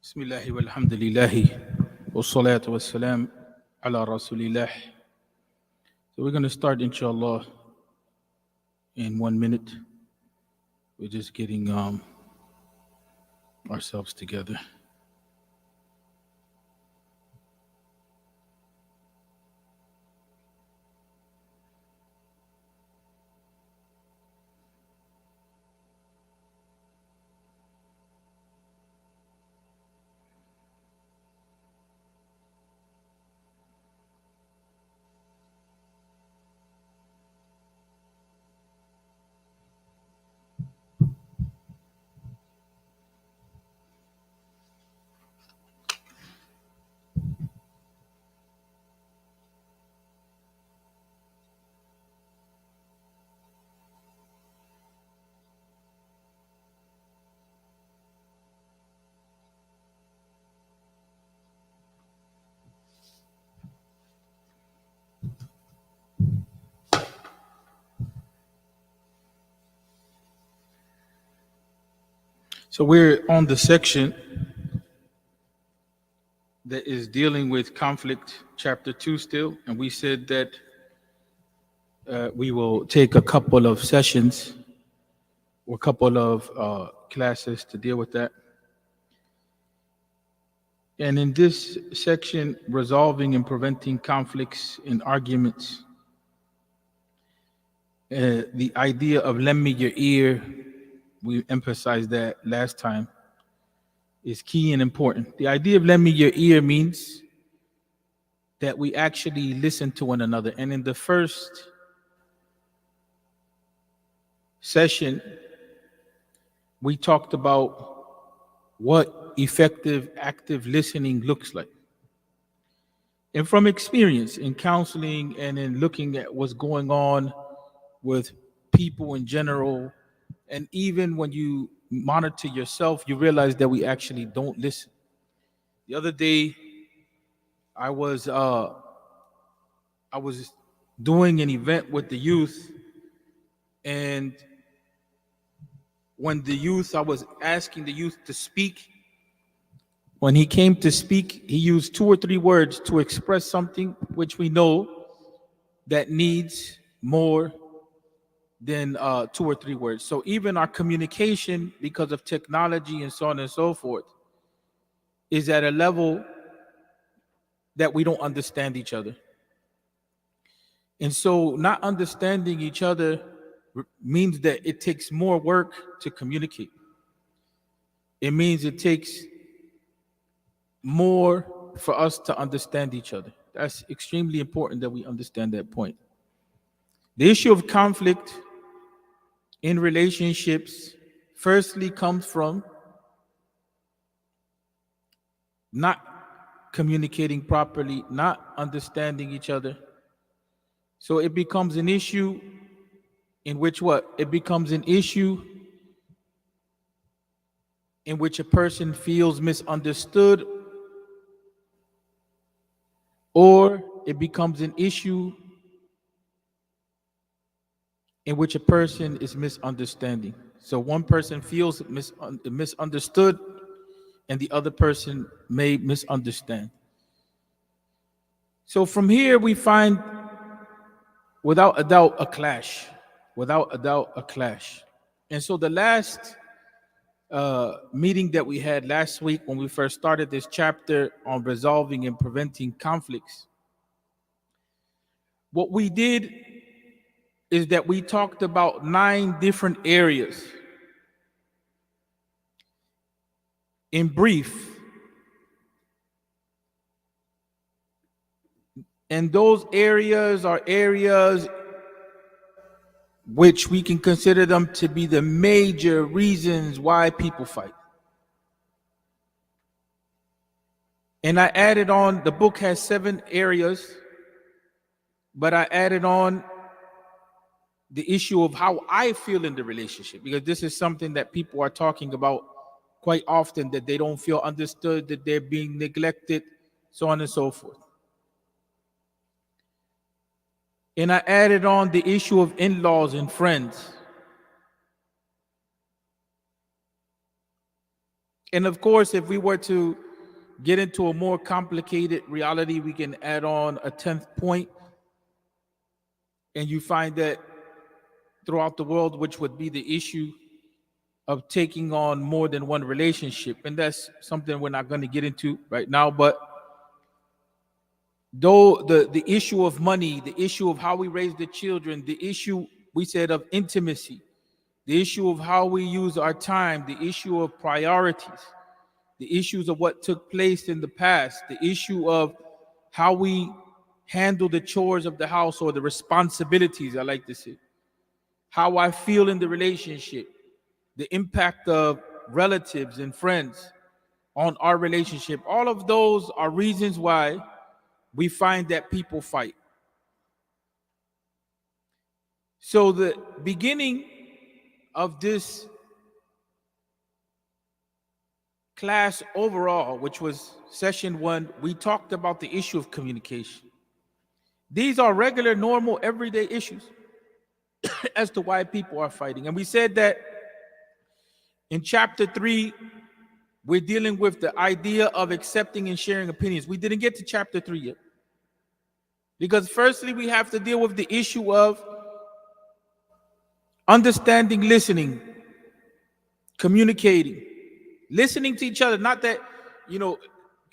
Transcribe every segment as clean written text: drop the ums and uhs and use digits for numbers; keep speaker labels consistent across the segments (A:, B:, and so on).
A: بسم الله والحمد لله والصلاة والسلام على رسول الله. So we're going to start inshallah in 1 minute. We're just getting ourselves together. So we're on the section that is dealing with conflict, chapter 2 still, and we said that we will take a couple of sessions or a couple of classes to deal with that. And in this section, resolving and conflicts and arguments, the idea of lend me your ear, we emphasized that last time, is key and important. The idea of lend me your ear means that we actually listen to one another. And in the first session, we talked about what effective, active listening looks like. And from experience in counseling and in looking at what's going on with people in general, and even when you monitor yourself, you realize that we actually don't listen. The other day, I was doing an event with the youth, and I was asking the youth to speak. When he came to speak, he used 2 or 3 words to express something which we know that needs more than 2 or 3 words. So even our communication, because of technology and so on and so forth, is at a level that we don't understand each other. And so not understanding each other means that it takes more work to communicate. It means it takes more for us to understand each other. That's extremely important that we understand that point. The issue of conflict in relationships firstly comes from not communicating properly, not understanding each other. So it becomes an issue in which what? It becomes an issue in which a person feels misunderstood, or it becomes an issue in which a person is misunderstanding. So one person feels misunderstood, and the other person may misunderstand. So from here we find, without a doubt, a clash. Without a doubt, a clash. And so the last meeting that we had last week, when we first started this chapter on resolving and preventing conflicts, what we did is that we talked about 9 different areas. In brief, and those areas are areas which we can consider them to be the major reasons why people fight. And I added on, the book has 7 areas, but I added on the issue of how I feel in the relationship, because this is something that people are talking about quite often, that they don't feel understood, that they're being neglected, so on and so forth. And I added on the issue of in-laws and friends. And of course, if we were to get into a more complicated reality, we can add on a 10th point, and you find that throughout the world, which would be the issue of taking on more than one relationship. And that's something we're not going to get into right now. But though the issue of money, the issue of how we raise the children, the issue we said of intimacy, the issue of how we use our time, the issue of priorities, the issues of what took place in the past, the issue of how we handle the chores of the house or the responsibilities, I like to say, how I feel in the relationship, the impact of relatives and friends on our relationship. All of those are reasons why we find that people fight. So the beginning of this class overall, which was session 1, we talked about the issue of communication. These are regular, normal, everyday issues as to why people are fighting. And we said that in chapter 3, we're dealing with the idea of accepting and sharing opinions. We didn't get to chapter 3 yet. Because firstly, we have to deal with the issue of understanding, listening, communicating, listening to each other. Not that,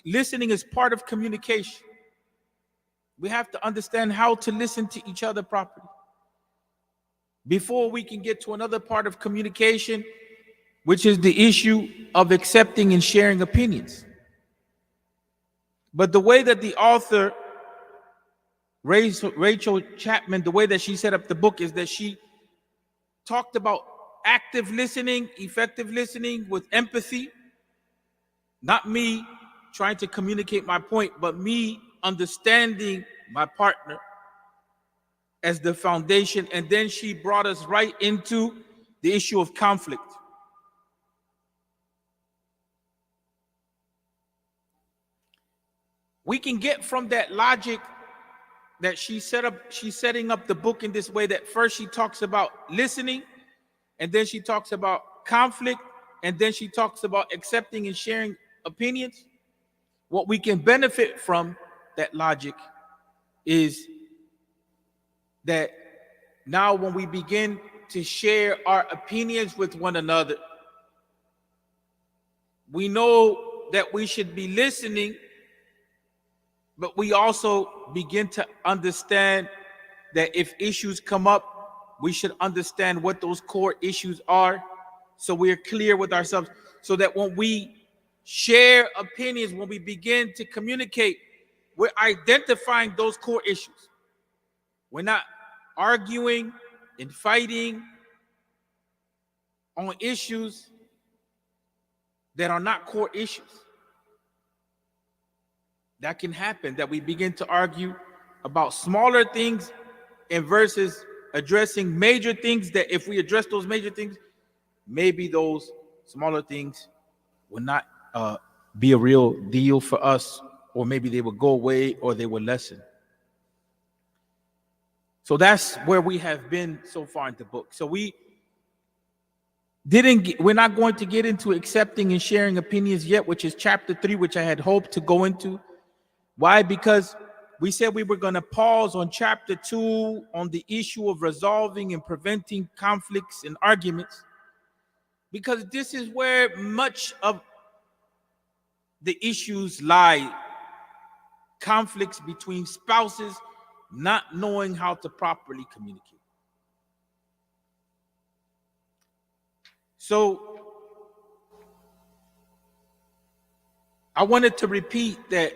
A: listening is part of communication. We have to understand how to listen to each other properly before we can get to another part of communication, which is the issue of accepting and sharing opinions. But the way that the author, Rachel Chapman, the way that she set up the book is that she talked about active listening, effective listening with empathy, not me trying to communicate my point, but me understanding my partner as the foundation. And then she brought us right into the issue of conflict. We can get from that logic that she's setting up the book in this way, that first she talks about listening, and then she talks about conflict, and then she talks about accepting and sharing opinions. What we can benefit from that logic is that now when we begin to share our opinions with one another, we know that we should be listening, but we also begin to understand that if issues come up, we should understand what those core issues are, so we're clear with ourselves, so that when we share opinions, when we begin to communicate, we're identifying those core issues. We're not arguing and fighting on issues that are not core issues. That can happen, that we begin to argue about smaller things and versus addressing major things, that if we address those major things, maybe those smaller things will not be a real deal for us, or maybe they will go away or they will lessen. So that's where we have been so far in the book. So we're not going to get into accepting and sharing opinions yet, which is chapter 3, which I had hoped to go into. Why? Because we said we were going to pause on chapter 2 on the issue of resolving and preventing conflicts and arguments, because this is where much of the issues lie. Conflicts between spouses not knowing how to properly communicate. So I wanted to repeat that,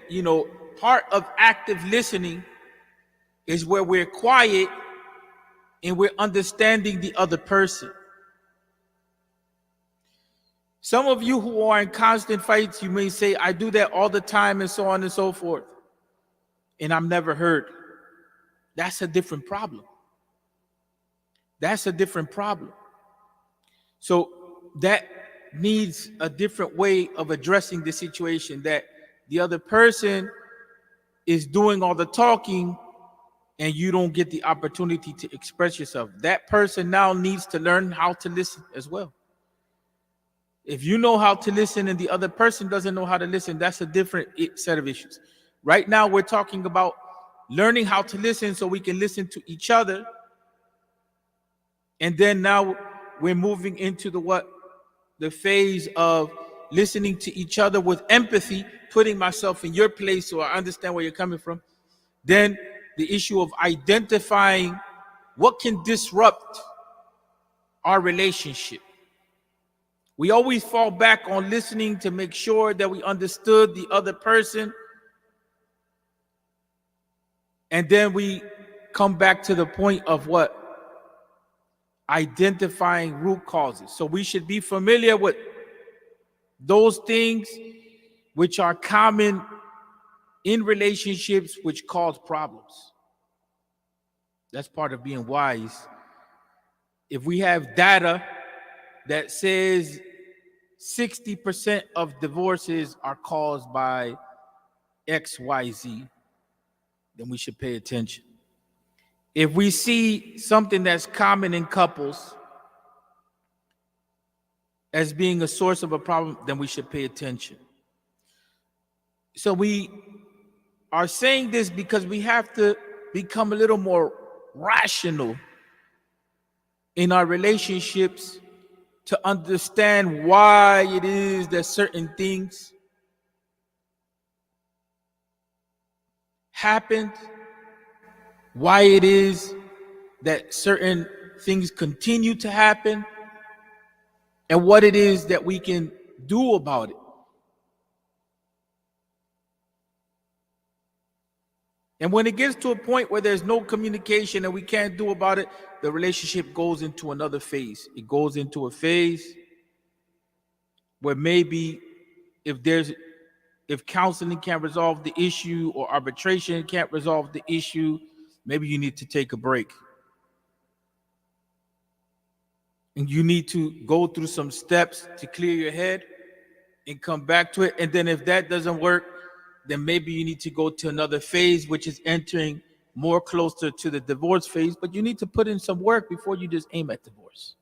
A: part of active listening is where we're quiet and we're understanding the other person. Some of you who are in constant fights, you may say, I do that all the time and so on and so forth, and I'm never heard. That's a different problem. That's a different problem. So that needs a different way of addressing the situation, that the other person is doing all the talking and you don't get the opportunity to express yourself. That person now needs to learn how to listen as well. If you know how to listen and the other person doesn't know how to listen, that's a different set of issues. Right now, we're talking about learning how to listen so we can listen to each other. And then now we're moving into the phase of listening to each other with empathy, putting myself in your place so I understand where you're coming from. Then the issue of identifying what can disrupt our relationship. We always fall back on listening to make sure that we understood the other person. And then we come back to the point of what? Identifying root causes. So we should be familiar with those things which are common in relationships which cause problems. That's part of being wise. If we have data that says 60% of divorces are caused by XYZ, then we should pay attention. If we see something that's common in couples as being a source of a problem, then we should pay attention. So we are saying this because we have to become a little more rational in our relationships to understand why it is that certain things happened, why it is that certain things continue to happen, and what it is that we can do about it. And when it gets to a point where there's no communication and we can't do about it, the relationship goes into another phase. It goes into a phase where maybe if counseling can't resolve the issue or arbitration can't resolve the issue, maybe you need to take a break. And you need to go through some steps to clear your head and come back to it. And then if that doesn't work, then maybe you need to go to another phase, which is entering more closer to the divorce phase. But you need to put in some work before you just aim at divorce.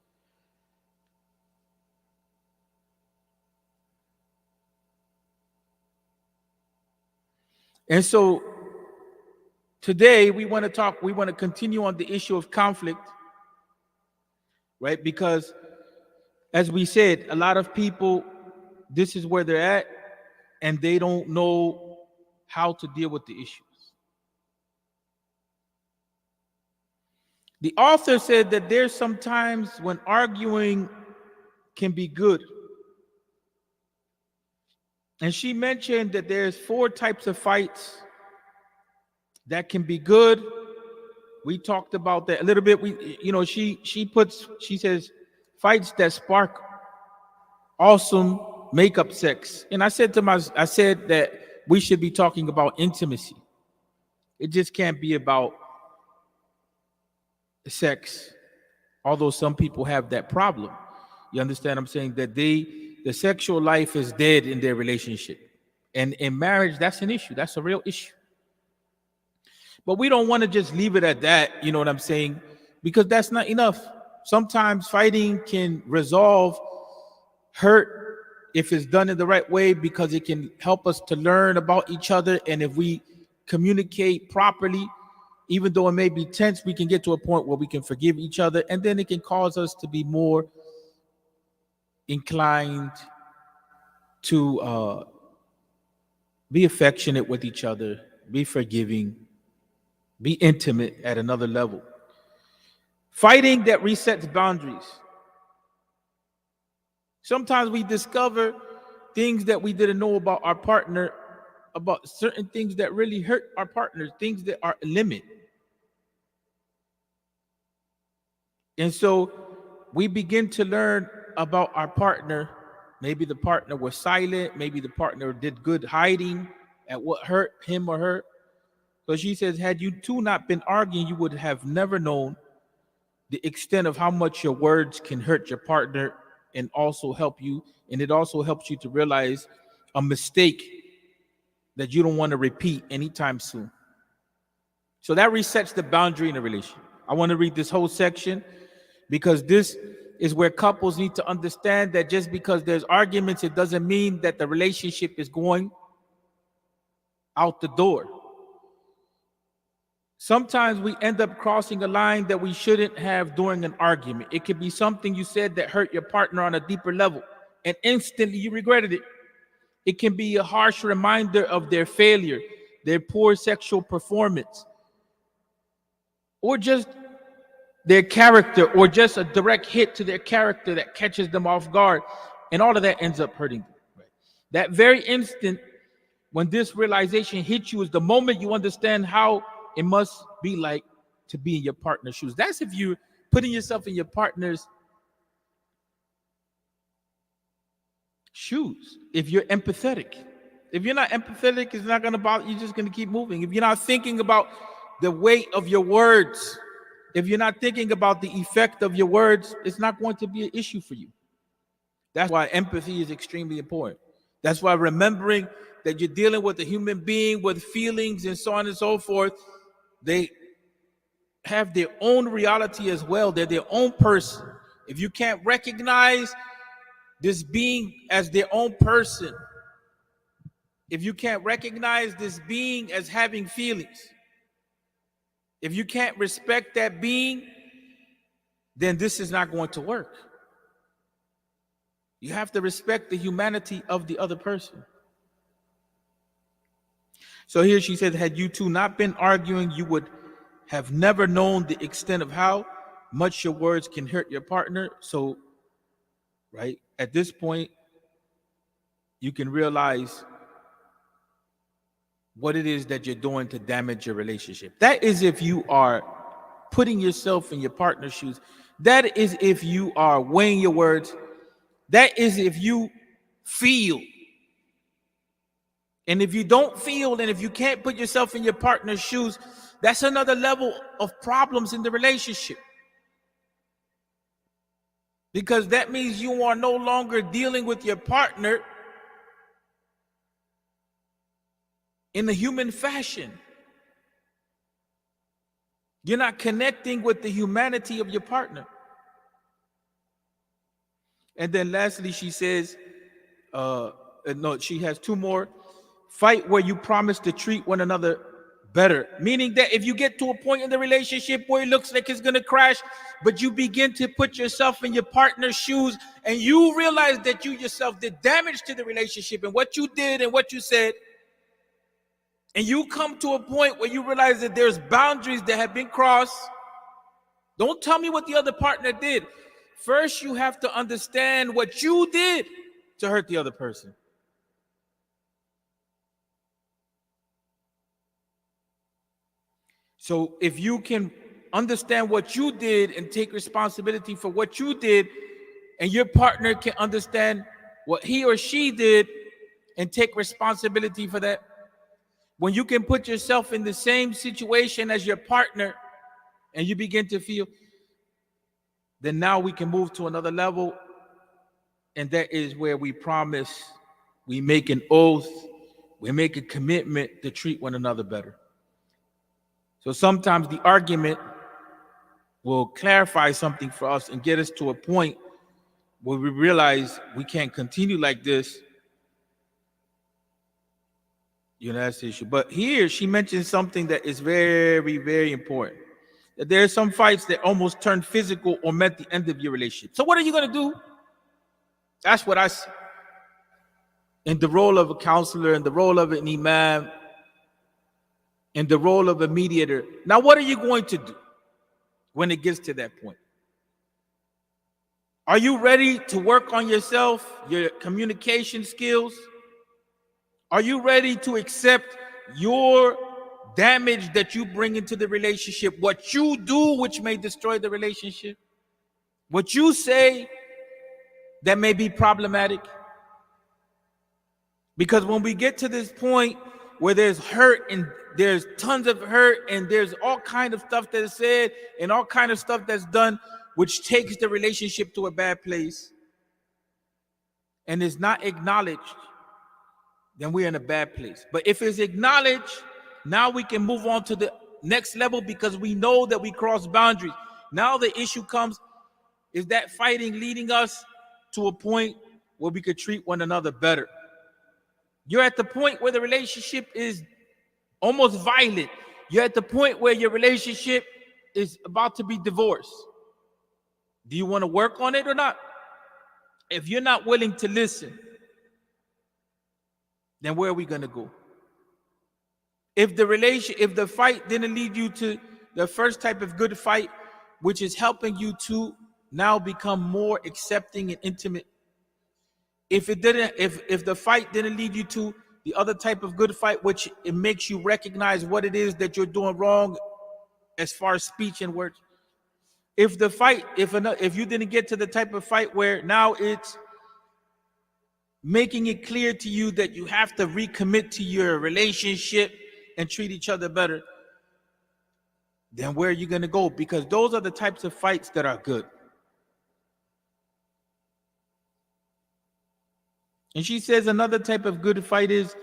A: And so today we want to continue on the issue of conflict, right? Because as we said, a lot of people, this is where they're at, and they don't know how to deal with the issues. The author said that there's some times when arguing can be good. And she mentioned that there's 4 types of fights that can be good. We talked about that a little bit. She says fights that spark awesome makeup sex. And I said that we should be talking about intimacy. It just can't be about sex, although some people have that problem. You understand what I'm saying? That the sexual life is dead in their relationship. And in marriage, that's an issue. That's a real issue. But we don't want to just leave it at that, you know what I'm saying? Because that's not enough. Sometimes fighting can resolve hurt if it's done in the right way, because it can help us to learn about each other. And if we communicate properly, even though it may be tense, we can get to a point where we can forgive each other. And then it can cause us to be more inclined to be affectionate with each other, be forgiving, be intimate at another level. Fighting that resets boundaries. Sometimes we discover things that we didn't know about our partner, about certain things that really hurt our partners, things that are a limit. And so we begin to learn about our partner. Maybe the partner was silent. Maybe the partner did good hiding at what hurt him or her. So she says, had you two not been arguing, you would have never known the extent of how much your words can hurt your partner and also help you. And it also helps you to realize a mistake that you don't want to repeat anytime soon. So that resets the boundary in a relationship. I want to read this whole section because this is where couples need to understand that just because there's arguments, it doesn't mean that the relationship is going out the door. Sometimes we end up crossing a line that we shouldn't have during an argument. It could be something you said that hurt your partner on a deeper level, and instantly you regretted it. It can be a harsh reminder of their failure, their poor sexual performance, or just their character, or just a direct hit to their character that catches them off guard, and all of that ends up hurting them. Right? That very instant when this realization hits you is the moment you understand how it must be like to be in your partner's shoes. That's if you're putting yourself in your partner's shoes. If you're empathetic. If you're not empathetic, it's not going to bother you. You're just going to keep moving. If you're not thinking about the weight of your words, if you're not thinking about the effect of your words, it's not going to be an issue for you. That's why empathy is extremely important. That's why remembering that you're dealing with a human being with feelings and so on and so forth, they have their own reality as well. They're their own person. If you can't recognize this being as their own person, if you can't recognize this being as having feelings, if you can't respect that being, then this is not going to work. You have to respect the humanity of the other person. So here she said, had you two not been arguing, you would have never known the extent of how much your words can hurt your partner. So, right, at this point, you can realize what it is that you're doing to damage your relationship. That is if you are putting yourself in your partner's shoes. That is if you are weighing your words. That is if you feel. And if you don't feel, and if you can't put yourself in your partner's shoes, that's another level of problems in the relationship. Because that means you are no longer dealing with your partner in a human fashion. You're not connecting with the humanity of your partner. And then lastly, she says, no, she has two more. Fight where you promise to treat one another better. Meaning that if you get to a point in the relationship where it looks like it's going to crash, but you begin to put yourself in your partner's shoes and you realize that you yourself did damage to the relationship and what you did and what you said, and you come to a point where you realize that there's boundaries that have been crossed, don't tell me what the other partner did. First, you have to understand what you did to hurt the other person. So if you can understand what you did and take responsibility for what you did, and your partner can understand what he or she did and take responsibility for that, when you can put yourself in the same situation as your partner and you begin to feel, then now we can move to another level. And that is where we promise, we make an oath, we make a commitment to treat one another better. So sometimes the argument will clarify something for us and get us to a point where we realize we can't continue like this. You know, that's the issue. But here she mentions something that is very, very important. That there are some fights that almost turn physical or meant the end of your relationship. So what are you going to do? That's what I see. In the role of a counselor, in the role of an imam, in the role of a mediator. Now, what are you going to do when it gets to that point? Are you ready to work on yourself, your communication skills? Are you ready to accept your damage that you bring into the relationship? What you do, which may destroy the relationship? What you say that may be problematic? Because when we get to this point where there's hurt and there's tons of hurt and there's all kind of stuff that is said and all kind of stuff that's done, which takes the relationship to a bad place and is not acknowledged, then we're in a bad place. But if it's acknowledged, now we can move on to the next level because we know that we cross boundaries. Now the issue comes, Is that fighting leading us to a point where we could treat one another better? You're at the point where the relationship is almost violent. You're at the point where your relationship is about to be divorced. Do you want to work on it or not? If you're not willing to listen, then where are we going to go? If the fight didn't lead you to the first type of good fight, which is helping you to now become more accepting and intimate, if the fight didn't lead you to the other type of good fight, which it makes you recognize what it is that you're doing wrong as far as speech and words. If you didn't get to the type of fight where now it's making it clear to you that you have to recommit to your relationship and treat each other better, then where are you going to go? Because those are the types of fights that are good. And she says another type of good fight is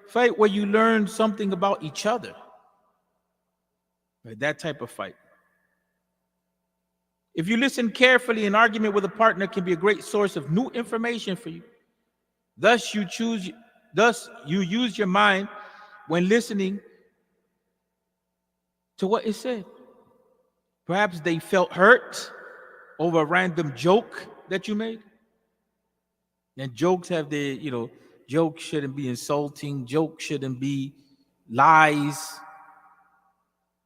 A: fight where you learn something about each other. Right? That type of fight. If you listen carefully, an argument with a partner can be a great source of new information for you. Thus, you use your mind when listening to what is said. Perhaps they felt hurt over a random joke that you made. And jokes have jokes shouldn't be insulting. Jokes shouldn't be lies.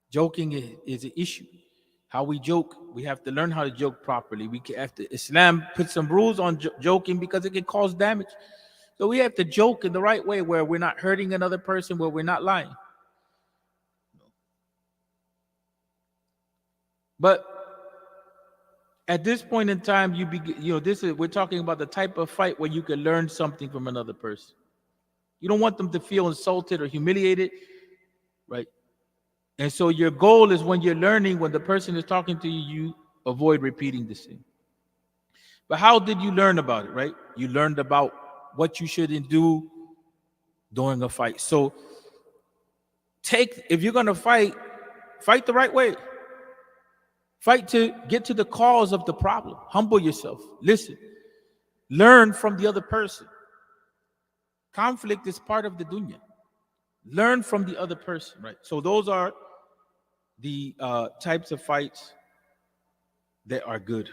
A: Joking is an issue. How we joke, we have to learn how to joke properly. Islam put some rules on joking because it can cause damage. So we have to joke in the right way where we're not hurting another person, where we're not lying. But at this point in time, we're talking about the type of fight where you can learn something from another person. You don't want them to feel insulted or humiliated, right? And so your goal is when you're learning, when the person is talking to you, you avoid repeating the same. But how did you learn about it, right? You learned about what you shouldn't do during a fight. So if you're going to fight the right way. Fight to get to the cause of the problem. Humble yourself. Listen. Learn from the other person. Conflict is part of the dunya. Learn from the other person, right? So those are the types of fights that are good.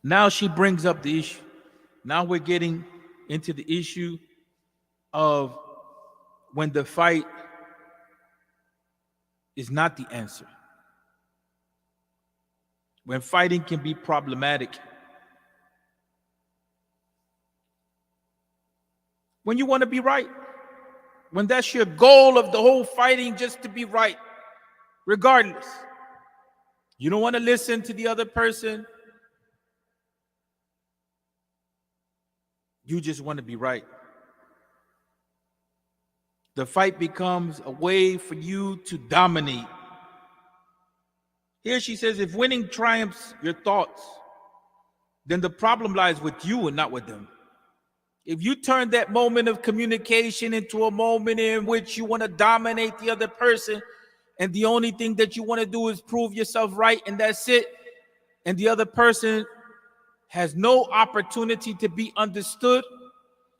A: Now she brings up the issue. Now we're getting into the issue of when the fight is not the answer. When fighting can be problematic. When you want to be right. When that's your goal of the whole fighting, just to be right, regardless. You don't want to listen to the other person. You just want to be right. The fight becomes a way for you to dominate. Here she says, if winning triumphs your thoughts, then the problem lies with you and not with them. If you turn that moment of communication into a moment in which you want to dominate the other person, and the only thing that you want to do is prove yourself right, and that's it, and the other person has no opportunity to be understood,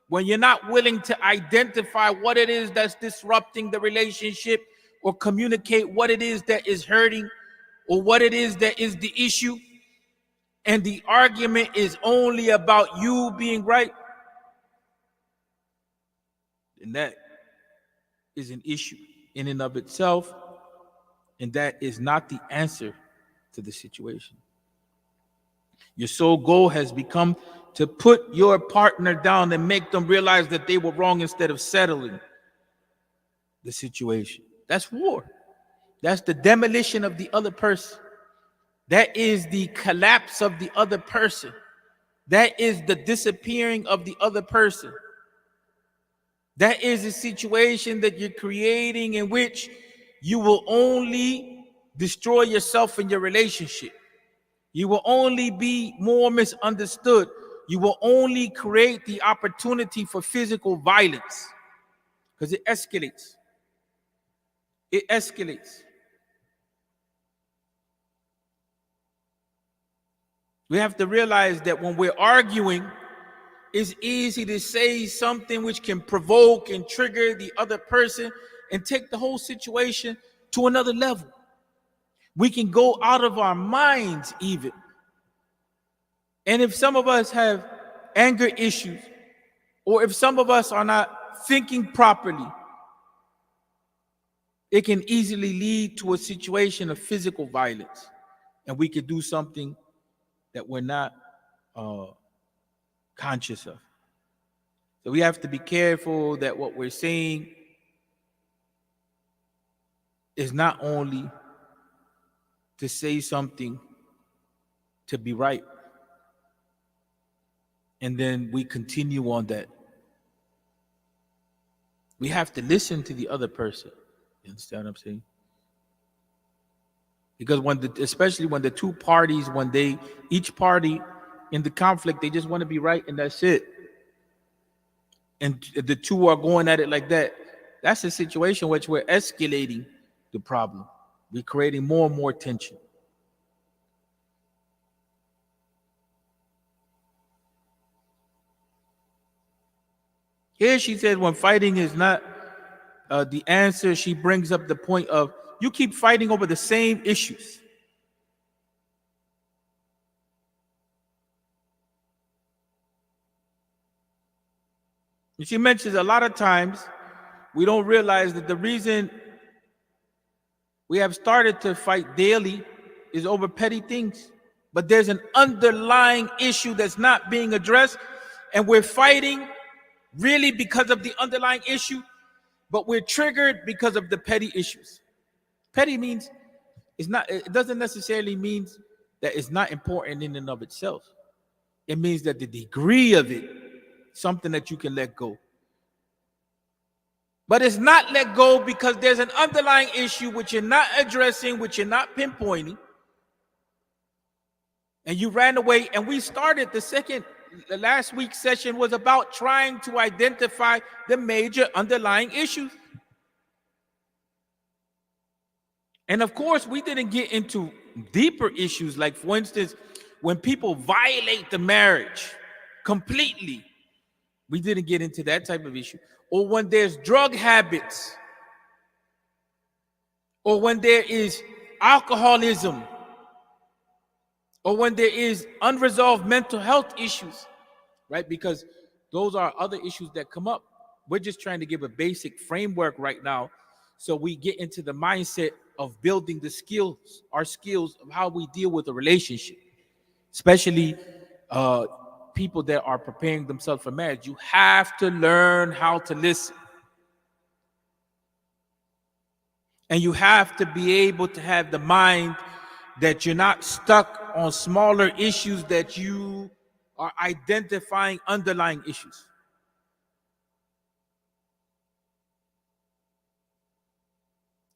A: when you're not willing to identify what it is that's disrupting the relationship or communicate what it is that is hurting or what it is that is the issue, and the argument is only about you being right, then that is an issue in and of itself, and that is not the answer to the situation. Your sole goal has become to put your partner down and make them realize that they were wrong instead of settling the situation. That's war. That's the demolition of the other person. That is the collapse of the other person. That is the disappearing of the other person. That is a situation that you're creating in which you will only destroy yourself in your relationship. You will only be more misunderstood. You will only create the opportunity for physical violence because it escalates. It escalates. We have to realize that when we're arguing, it's easy to say something which can provoke and trigger the other person and take the whole situation to another level. We can go out of our minds even. And if some of us have anger issues, or if some of us are not thinking properly, it can easily lead to a situation of physical violence. And we could do something that we're not conscious of. So we have to be careful that what we're saying is not only to say something to be right, and then we continue on that. We have to listen to the other person. You understand what I'm saying? Because especially when the two parties, each party in the conflict, they just want to be right and that's it. And the two are going at it like that. That's a situation which we're escalating the problem. We're creating more and more tension. Here she says when fighting is not the answer, she brings up the point of you keep fighting over the same issues. And she mentions a lot of times we don't realize that the reason we have started to fight daily is over petty things. But there's an underlying issue that's not being addressed, and we're fighting really because of the underlying issue, but we're triggered because of the petty issues. Petty means it doesn't necessarily mean that it's not important in and of itself. It means that the degree of it, something that you can let go. But it's not let go because there's an underlying issue which you're not addressing, which you're not pinpointing. And you ran away. And we started the last week's session was about trying to identify the major underlying issues. And of course, we didn't get into deeper issues, like, for instance, when people violate the marriage completely. We didn't get into that type of issue. Or when there's drug habits, or when there is alcoholism, or when there is unresolved mental health issues, right? Because those are other issues that come up. We're just trying to give a basic framework right now so we get into the mindset of building the skills, our skills of how we deal with a relationship, especially people that are preparing themselves for marriage. You have to learn how to listen. And you have to be able to have the mind that you're not stuck on smaller issues, that you are identifying underlying issues.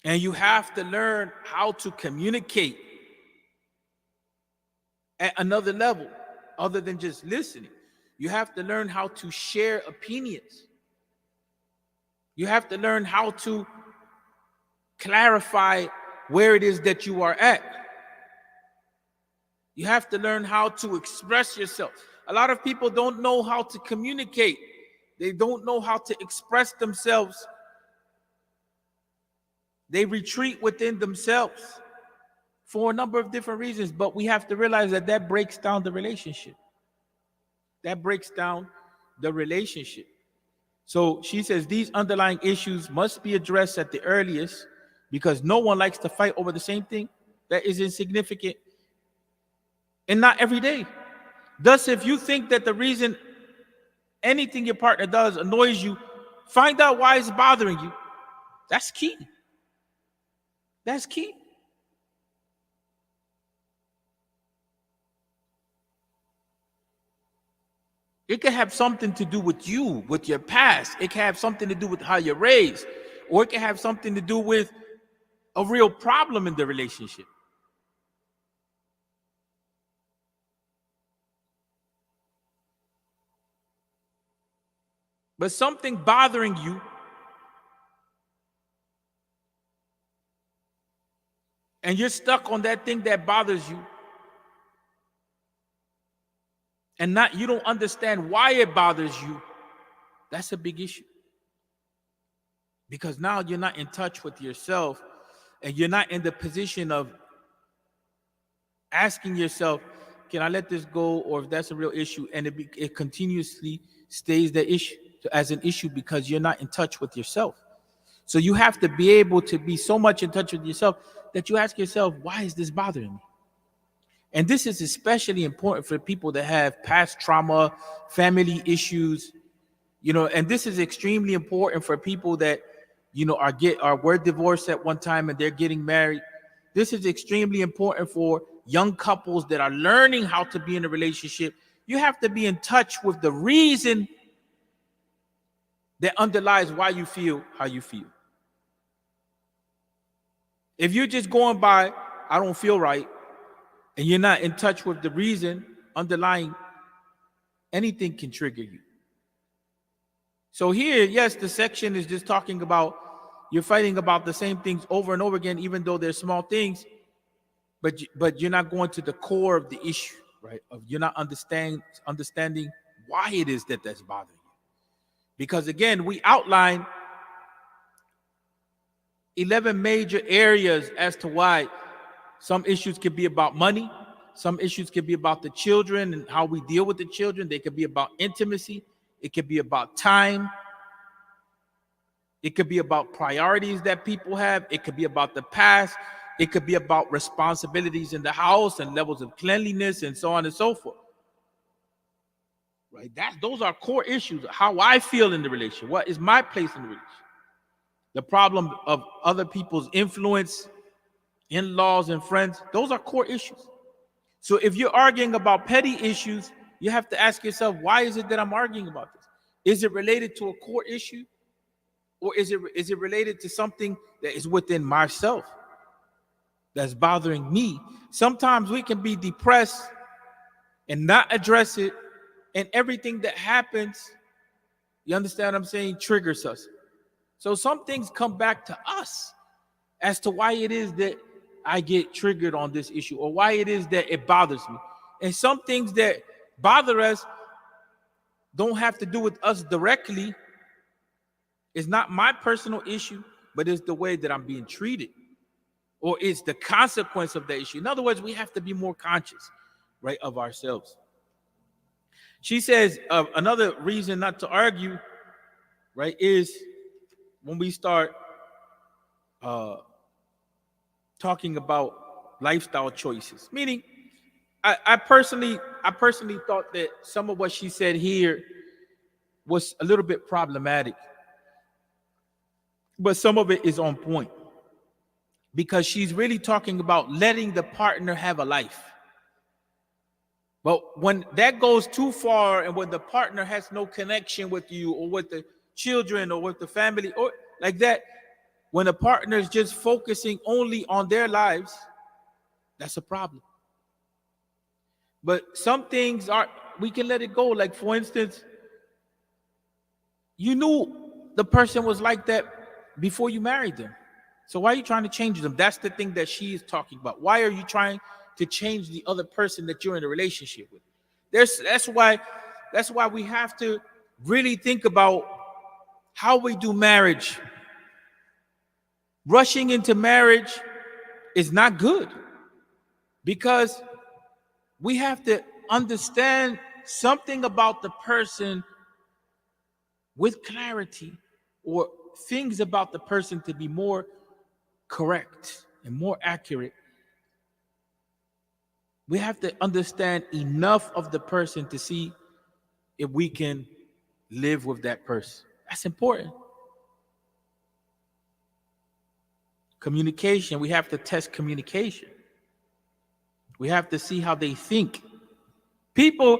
A: And you have to learn how to communicate at another level other than just listening. You have to learn how to share opinions. You have to learn how to clarify where it is that you are at. You have to learn how to express yourself. A lot of people don't know how to communicate. They don't know how to express themselves. They retreat within themselves for a number of different reasons, but we have to realize that that breaks down the relationship. That breaks down the relationship. So she says these underlying issues must be addressed at the earliest, because no one likes to fight over the same thing that is insignificant and not every day. Thus, if you think that the reason anything your partner does annoys you, find out why it's bothering you. That's key. That's key. It can have something to do with you, with your past. It can have something to do with how you're raised, or it can have something to do with a real problem in the relationship. But something bothering you, and you're stuck on that thing that bothers you, and not you don't understand why it bothers you, that's a big issue. Because now you're not in touch with yourself, and you're not in the position of asking yourself, can I let this go, or if that's a real issue, and it continuously stays the issue as an issue because you're not in touch with yourself. So you have to be able to be so much in touch with yourself that you ask yourself, why is this bothering me? And this is especially important for people that have past trauma, family issues, and this is extremely important for people that, were divorced at one time and they're getting married. This is extremely important for young couples that are learning how to be in a relationship. You have to be in touch with the reason that underlies why you feel how you feel. If you're just going by, I don't feel right, and you're not in touch with the reason underlying, anything can trigger you. So here, yes, the section is just talking about you're fighting about the same things over and over again, even though they're small things, but you're not going to the core of the issue, right? You're not understanding why it is that's bothering you. Because again, we outline 11 major areas as to why some issues could be about money, some issues could be about the children and how we deal with the children. They could be about intimacy. It could be about time. It could be about priorities that people have. It could be about the past. It could be about responsibilities in the house and levels of cleanliness and so on and so forth. Right? Those are core issues. How I feel in the relationship. What is my place in the relationship? The problem of other people's influence, in-laws and friends. Those are core issues. So if you're arguing about petty issues, you have to ask yourself, why is it that I'm arguing about this? Is it related to a core issue? Or is it related to something that is within myself that's bothering me? Sometimes we can be depressed and not address it, and everything that happens, you understand what I'm saying, triggers us. So some things come back to us as to why it is that I get triggered on this issue, or why it is that it bothers me. And some things that bother us don't have to do with us directly. It's not my personal issue, but it's the way that I'm being treated, or it's the consequence of the issue. In other words, we have to be more conscious, right, of ourselves. She says another reason not to argue, right, is when we start talking about lifestyle choices. Meaning, I personally thought that some of what she said here was a little bit problematic, but some of it is on point, because she's really talking about letting the partner have a life. But when that goes too far, and when the partner has no connection with you, or with the children, or with the family, or like that, when a partner is just focusing only on their lives, that's a problem. But some things we can let it go. Like, for instance, you knew the person was like that before you married them. So why are you trying to change them? That's the thing that she is talking about. Why are you trying to change the other person that you're in a relationship with? That's why we have to really think about how we do marriage. Rushing into marriage is not good, because we have to understand something about the person with clarity, or things about the person to be more correct and more accurate. We have to understand enough of the person to see if we can live with that person. That's important. Communication, we have to test communication. We have to see how they think. People,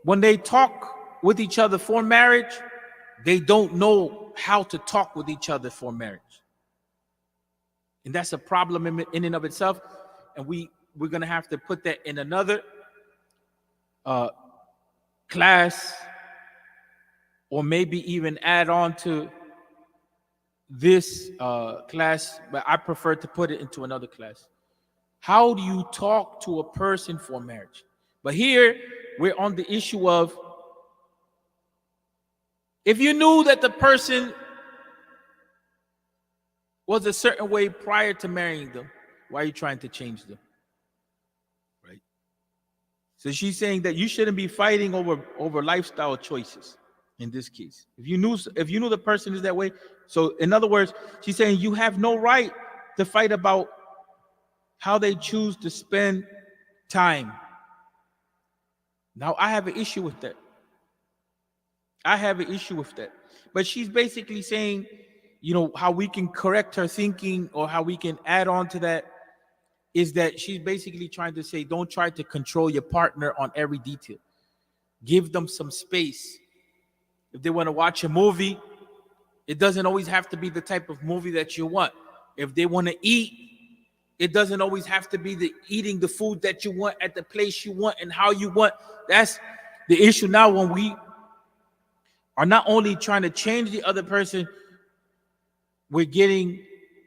A: when they talk with each other for marriage, they don't know how to talk with each other for marriage. And that's a problem in and of itself. And we're going to have to put that in another class, or maybe even add on to this class, but I prefer to put it into another class. How do you talk to a person for marriage? But here, we're on the issue of, if you knew that the person was a certain way prior to marrying them, why are you trying to change them? Right? So she's saying that you shouldn't be fighting over lifestyle choices in this case. If you knew the person is that way, so in other words, she's saying you have no right to fight about how they choose to spend time. Now, I have an issue with that. But she's basically saying, how we can correct her thinking or how we can add on to that is that she's basically trying to say, don't try to control your partner on every detail. Give them some space. If they want to watch a movie, it doesn't always have to be the type of movie that you want. If they want to eat, it doesn't always have to be eating the food that you want at the place you want and how you want. That's the issue now, when we are not only trying to change the other person, we're getting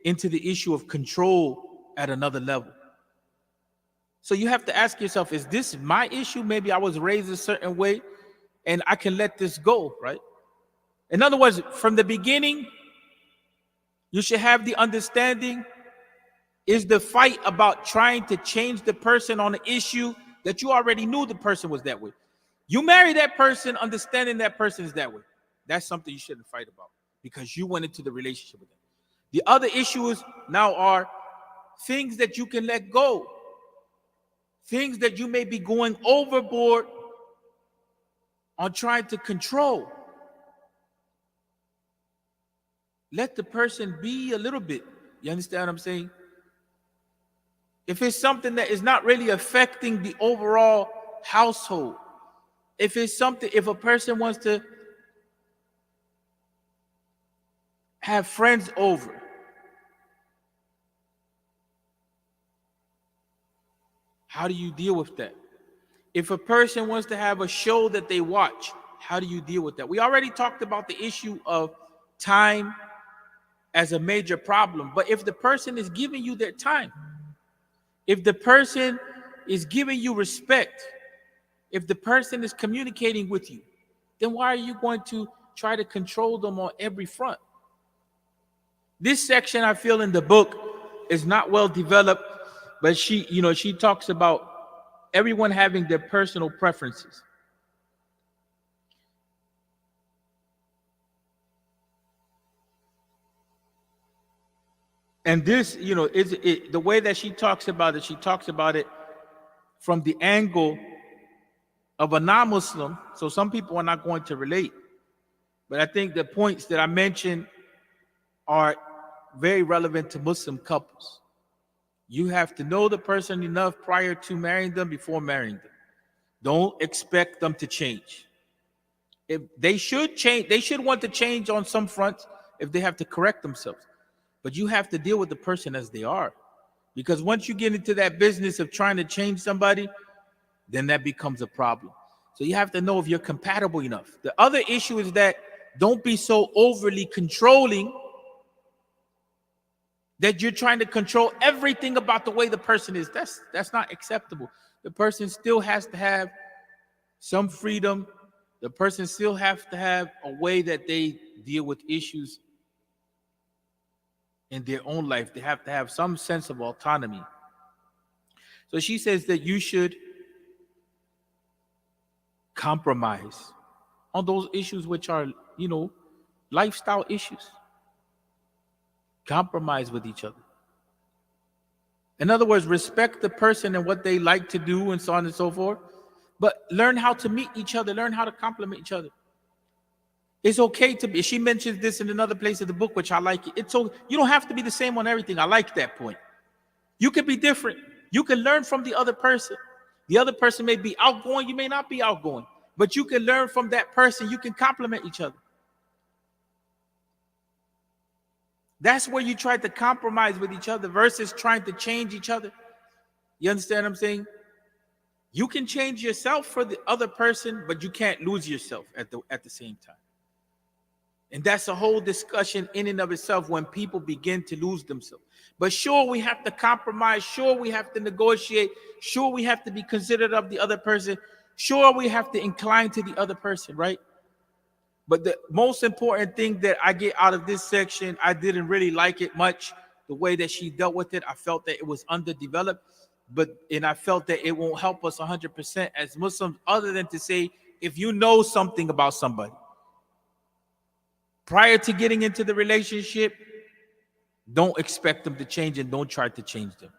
A: into the issue of control at another level. So you have to ask yourself, is this my issue? Maybe I was raised a certain way and I can let this go, right? In other words, from the beginning, you should have the understanding, is the fight about trying to change the person on an issue that you already knew the person was that way. You marry that person understanding that person is that way. That's something you shouldn't fight about because you went into the relationship with them. The other issues now are things that you can let go, things that you may be going overboard on trying to control. Let the person be a little bit. You understand what I'm saying? If it's something that is not really affecting the overall household, if a person wants to have friends over, how do you deal with that? If a person wants to have a show that they watch, how do you deal with that? We already talked about the issue of time as a major problem, but if the person is giving you their time, if the person is giving you respect, if the person is communicating with you, then why are you going to try to control them on every front? This section, I feel, in the book is not well developed, but she talks about everyone having their personal preferences. And this, is the way that she talks about it from the angle of a non-Muslim. So some people are not going to relate. But I think the points that I mentioned are very relevant to Muslim couples. You have to know the person enough prior to marrying them, before marrying them. Don't expect them to change. If they should change, they should want to change on some fronts if they have to correct themselves. But you have to deal with the person as they are. Because once you get into that business of trying to change somebody, then that becomes a problem. So you have to know if you're compatible enough. The other issue is that don't be so overly controlling that you're trying to control everything about the way the person is. That's not acceptable. The person still has to have some freedom. The person still has to have a way that they deal with issues in their own life. They have to have some sense of autonomy. So she says that you should compromise on those issues which are, lifestyle issues. Compromise with each other. In other words, respect the person and what they like to do and so on and so forth, but learn how to meet each other, learn how to complement each other. It's okay to be, she mentions this in another place of the book, which I like it. It's so you don't have to be the same on everything. I like that point. You can be different. You can learn from the other person. The other person may be outgoing, you may not be outgoing, but you can learn from that person. You can complement each other. That's where you try to compromise with each other versus trying to change each other. You understand what I'm saying? You can change yourself for the other person, but you can't lose yourself at the same time. And that's a whole discussion in and of itself when people begin to lose themselves. But sure, we have to compromise. Sure, we have to negotiate. Sure, we have to be considerate of the other person. Sure, we have to incline to the other person, right? But the most important thing that I get out of this section, I didn't really like it much, the way that she dealt with it. I felt that it was underdeveloped, and I felt that it won't help us 100% as Muslims, other than to say, if you know something about somebody, prior to getting into the relationship, don't expect them to change and don't try to change them.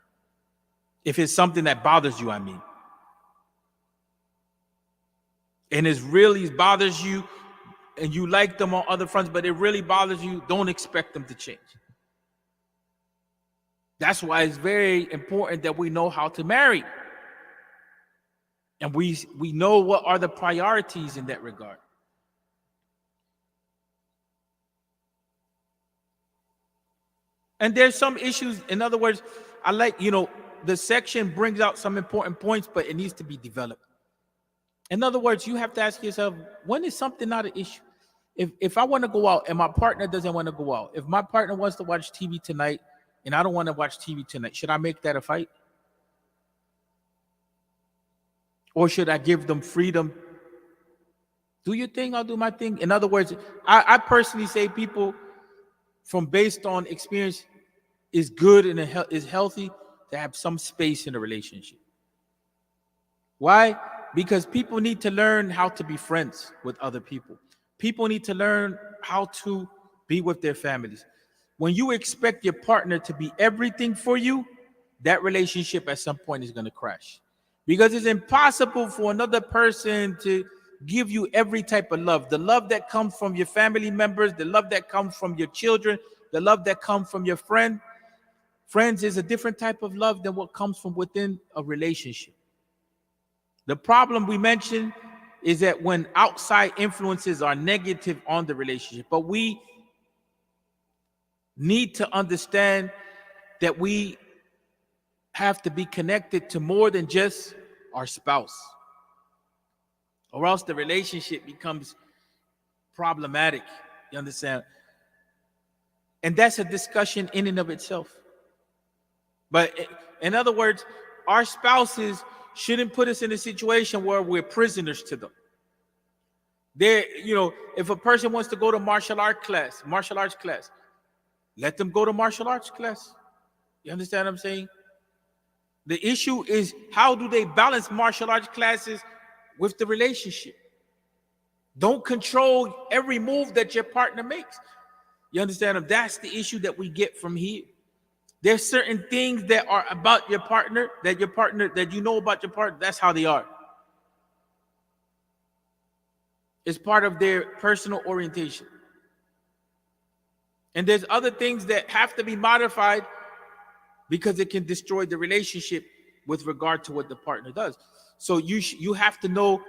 A: If it's something that bothers you, I mean. And it really bothers you and you like them on other fronts, but it really bothers you, don't expect them to change. That's why it's very important that we know how to marry. And we know what are the priorities in that regard. And there's some issues. In other words, I like, the section brings out some important points, but it needs to be developed. In other words, you have to ask yourself, when is something not an issue? If I want to go out and my partner doesn't want to go out, if my partner wants to watch TV tonight and I don't want to watch TV tonight, should I make that a fight? Or should I give them freedom? Do your thing, I'll do my thing. In other words, I personally say people, from based on experience, is good and is healthy to have some space in a relationship. Why? Because people need to learn how to be friends with other people. People need to learn how to be with their families. When you expect your partner to be everything for you, that relationship at some point is going to crash. Because it's impossible for another person to give you every type of love. The love that comes from your family members, the love that comes from your children, the love that comes from your friends is a different type of love than what comes from within a relationship. The problem we mentioned is that when outside influences are negative on the relationship, but we need to understand that we have to be connected to more than just our spouse, or else the relationship becomes problematic. You understand? And that's a discussion in and of itself. But in other words, our spouses shouldn't put us in a situation where we're prisoners to them. If a person wants to go to martial arts class, let them go to martial arts class. You understand what I'm saying? The issue is, how do they balance martial arts classes with the relationship? Don't control every move that your partner makes. You understand? That's the issue that we get from here. There's certain things that are about your partner, that you know about your partner, that's how they are. It's part of their personal orientation. And there's other things that have to be modified because it can destroy the relationship with regard to what the partner does. So you have to know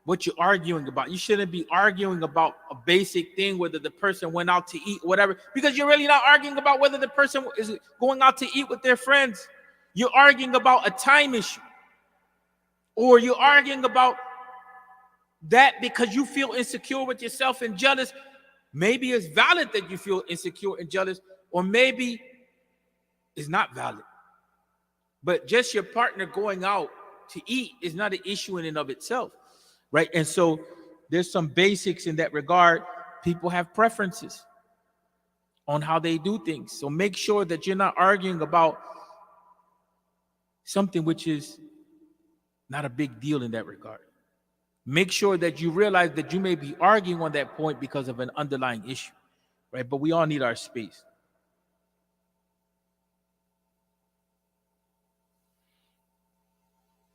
A: what you're arguing about. You shouldn't be arguing about a basic thing, whether the person went out to eat, whatever, because you're really not arguing about whether the person is going out to eat with their friends. You're arguing about a time issue, or you're arguing about that because you feel insecure with yourself and jealous. Maybe it's valid that you feel insecure and jealous, or maybe it's not valid. But just your partner going out to eat is not an issue in and of itself. Right? And so there's some basics in that regard. People have preferences on how they do things. So make sure that you're not arguing about something which is not a big deal in that regard. Make sure that you realize that you may be arguing on that point because of an underlying issue. Right? But we all need our space.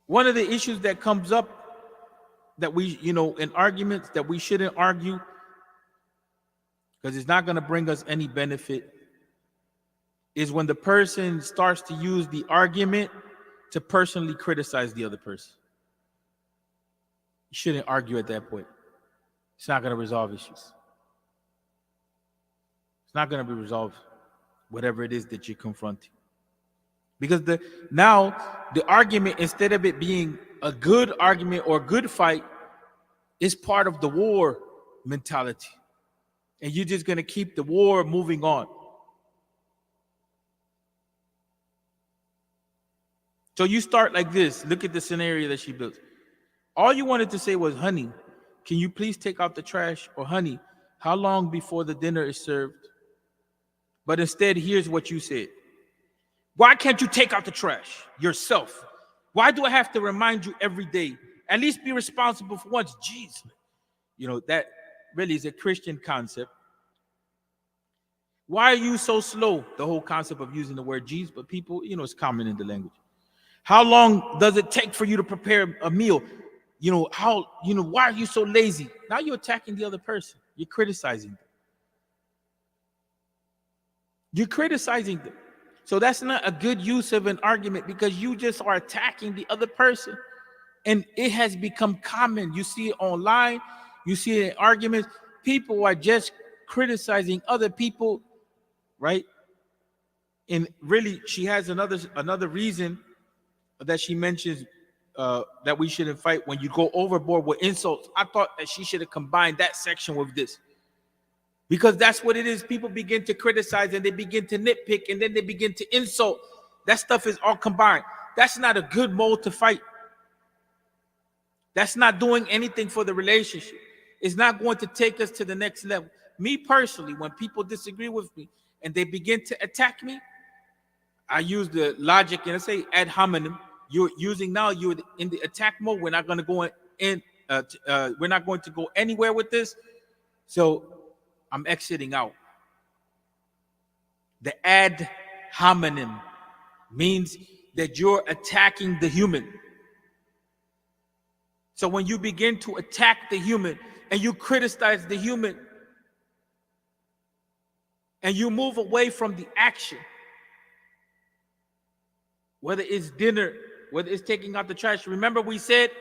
A: One of the issues that comes up that we, in arguments that we shouldn't argue, because it's not going to bring us any benefit, is when the person starts to use the argument to personally criticize the other person. You shouldn't argue at that point. It's not going to resolve issues. It's not going to be resolved, whatever it is that you're confronting. Because now the argument, instead of it being a good argument or a good fight, is part of the war mentality. And you're just going to keep the war moving on. So you start like this. Look at the scenario that she built. All you wanted to say was, honey, can you please take out the trash? Or honey, how long before the dinner is served? But instead, here's what you said. Why can't you take out the trash yourself? Why do I have to remind you every day? At least be responsible for once. Jeez. You know, that really is a Christian concept. Why are you so slow? The whole concept of using the word Jesus, but people, it's common in the language. How long does it take for you to prepare a meal? Why are you so lazy? Now you're attacking the other person. You're criticizing them. You're criticizing them. So that's not a good use of an argument, because you just are attacking the other person. And it has become common. You see it online. You see it in arguments. People are just criticizing other people, right? And really, she has another reason that she mentions that we shouldn't fight when you go overboard with insults. I thought that she should have combined that section with this, because that's what it is. People begin to criticize and they begin to nitpick and then they begin to insult. That stuff is all combined. That's not a good mode to fight. That's not doing anything for the relationship. It's not going to take us to the next level. Me personally, when people disagree with me and they begin to attack me, I use the logic and I say ad hominem. You're in the attack mode. We're not going to go we're not going to go anywhere with this. So I'm exiting out. The ad hominem means that you're attacking the human. So when you begin to attack the human and you criticize the human and you move away from the action, whether it's dinner, whether it's taking out the trash. Remember, we said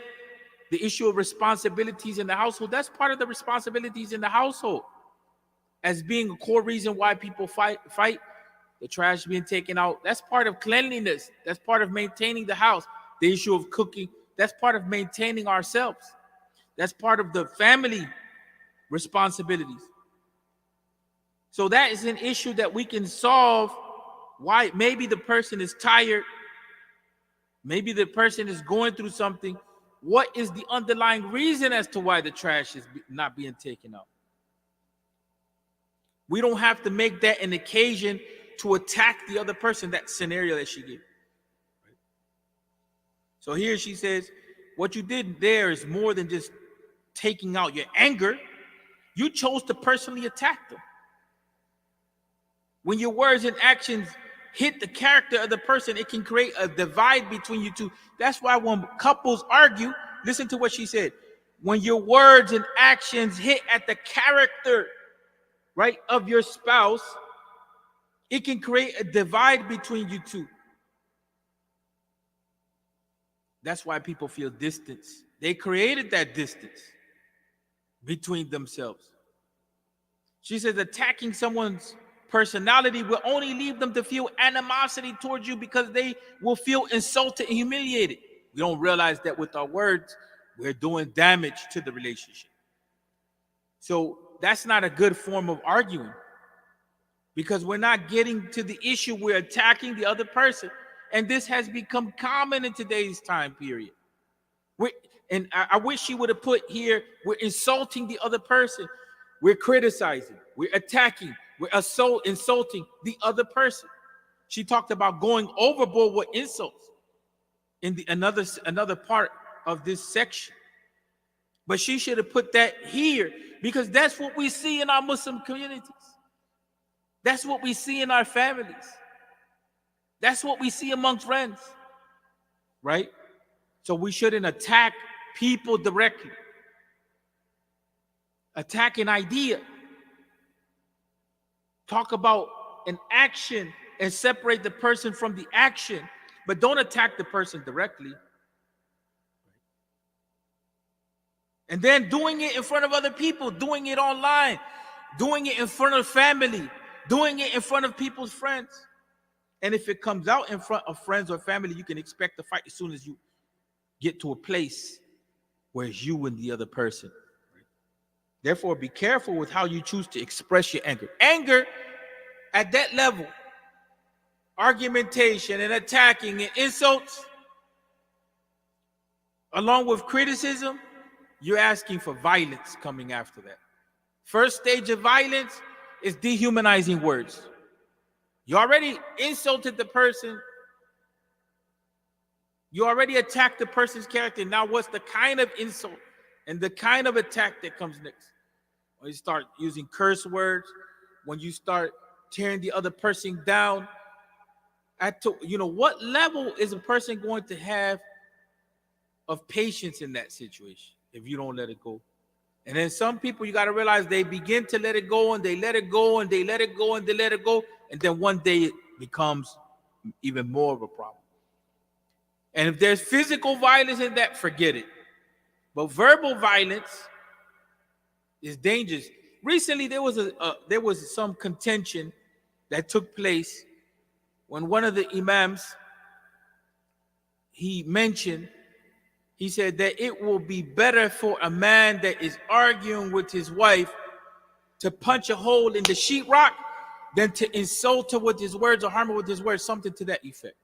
A: the issue of responsibilities in the household. That's part of the responsibilities in the household as being a core reason why people fight. The trash being taken out. That's part of cleanliness. That's part of maintaining the house. The issue of cooking. That's part of maintaining ourselves. That's part of the family responsibilities. So that is an issue that we can solve. Why? Maybe the person is tired. Maybe the person is going through something. What is the underlying reason as to why the trash is not being taken out? We don't have to make that an occasion to attack the other person, that scenario that she gave. So here she says, what you did there is more than just taking out your anger. You chose to personally attack them. When your words and actions hit the character of the person, it can create a divide between you two. That's why when couples argue, listen to what she said. When your words and actions hit at the character, right, of your spouse, it can create a divide between you two. That's why people feel distance. They created that distance between themselves. She says attacking someone's personality will only leave them to feel animosity towards you, because they will feel insulted and humiliated. We don't realize that with our words, we're doing damage to the relationship. So that's not a good form of arguing, because we're not getting to the issue. We're attacking the other person. And this has become common in today's time period. I wish she would have put here, we're insulting the other person. We're criticizing. We're attacking. We're insulting the other person. She talked about going overboard with insults in another part of this section. But she should have put that here, because that's what we see in our Muslim communities. That's what we see in our families. That's what we see among friends, right? So we shouldn't attack people directly. Attack an idea. Talk about an action and separate the person from the action, but don't attack the person directly. And then doing it in front of other people, doing it online, doing it in front of family, doing it in front of people's friends. And if it comes out in front of friends or family, you can expect to fight as soon as you get to a place where it's you and the other person. Therefore, be careful with how you choose to express your anger. Anger at that level, argumentation and attacking and insults, Along with criticism, you're asking for violence coming after that. First stage of violence is dehumanizing words. You already insulted the person. You already attacked the person's character. Now what's the kind of insult and the kind of attack that comes next? When you start using curse words, when you start tearing the other person down, what level is a person going to have of patience in that situation if you don't let it go? And then some people, you got to realize, they begin to let it go, and they let it go, and they let it go, and they let it go, and then one day it becomes even more of a problem. And if there's physical violence in that, forget it. But verbal violence is dangerous. Recently, there was some contention that took place when one of the imams, he said that it will be better for a man that is arguing with his wife to punch a hole in the sheetrock than to insult her with his words or harm her with his words, something to that effect.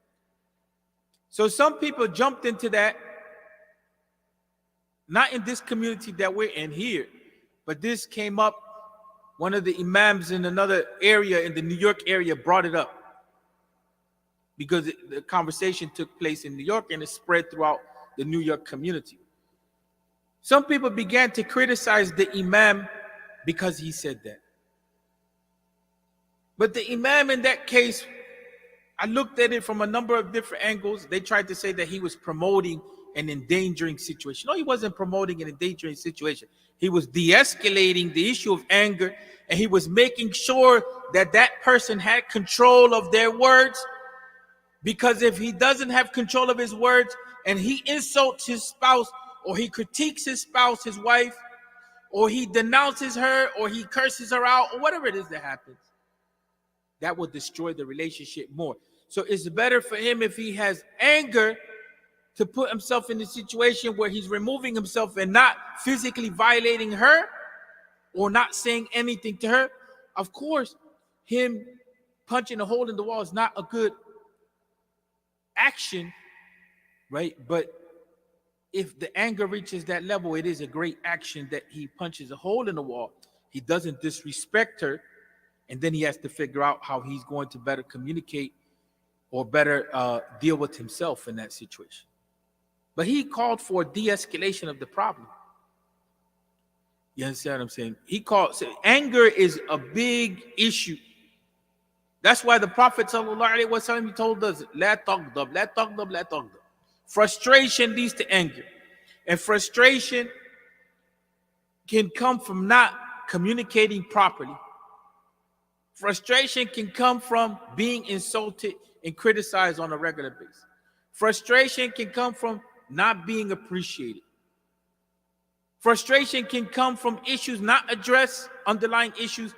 A: So some people jumped into that, not in this community that we're in here, but this came up. One of the imams in another area, in the New York area, brought it up because the conversation took place in New York and it spread throughout the New York community. Some people began to criticize the imam because he said that. But the imam in that case, I looked at it from a number of different angles. They tried to say that he was promoting an endangering situation. No, he wasn't promoting an endangering situation. He was de-escalating the issue of anger, and he was making sure that that person had control of their words, because if he doesn't have control of his words and he insults his spouse, or he critiques his spouse, his wife, or he denounces her, or he curses her out, or whatever it is that happens, that will destroy the relationship more. So it's better for him, if he has anger, to put himself in a situation where he's removing himself and not physically violating her or not saying anything to her. Of course, him punching a hole in the wall is not a good action, right? But if the anger reaches that level, it is a great action that he punches a hole in the wall. He doesn't disrespect her, and then he has to figure out how he's going to better communicate or better deal with himself in that situation. But he called for de-escalation of the problem. You understand what I'm saying? Anger is a big issue. That's why the Prophet ﷺ, he told us, La taghdab, la taghdab, la taghdab. Frustration leads to anger. And frustration can come from not communicating properly. Frustration can come from being insulted and criticized on a regular basis. Frustration can come from not being appreciated. Frustration can come from issues not addressed, underlying issues,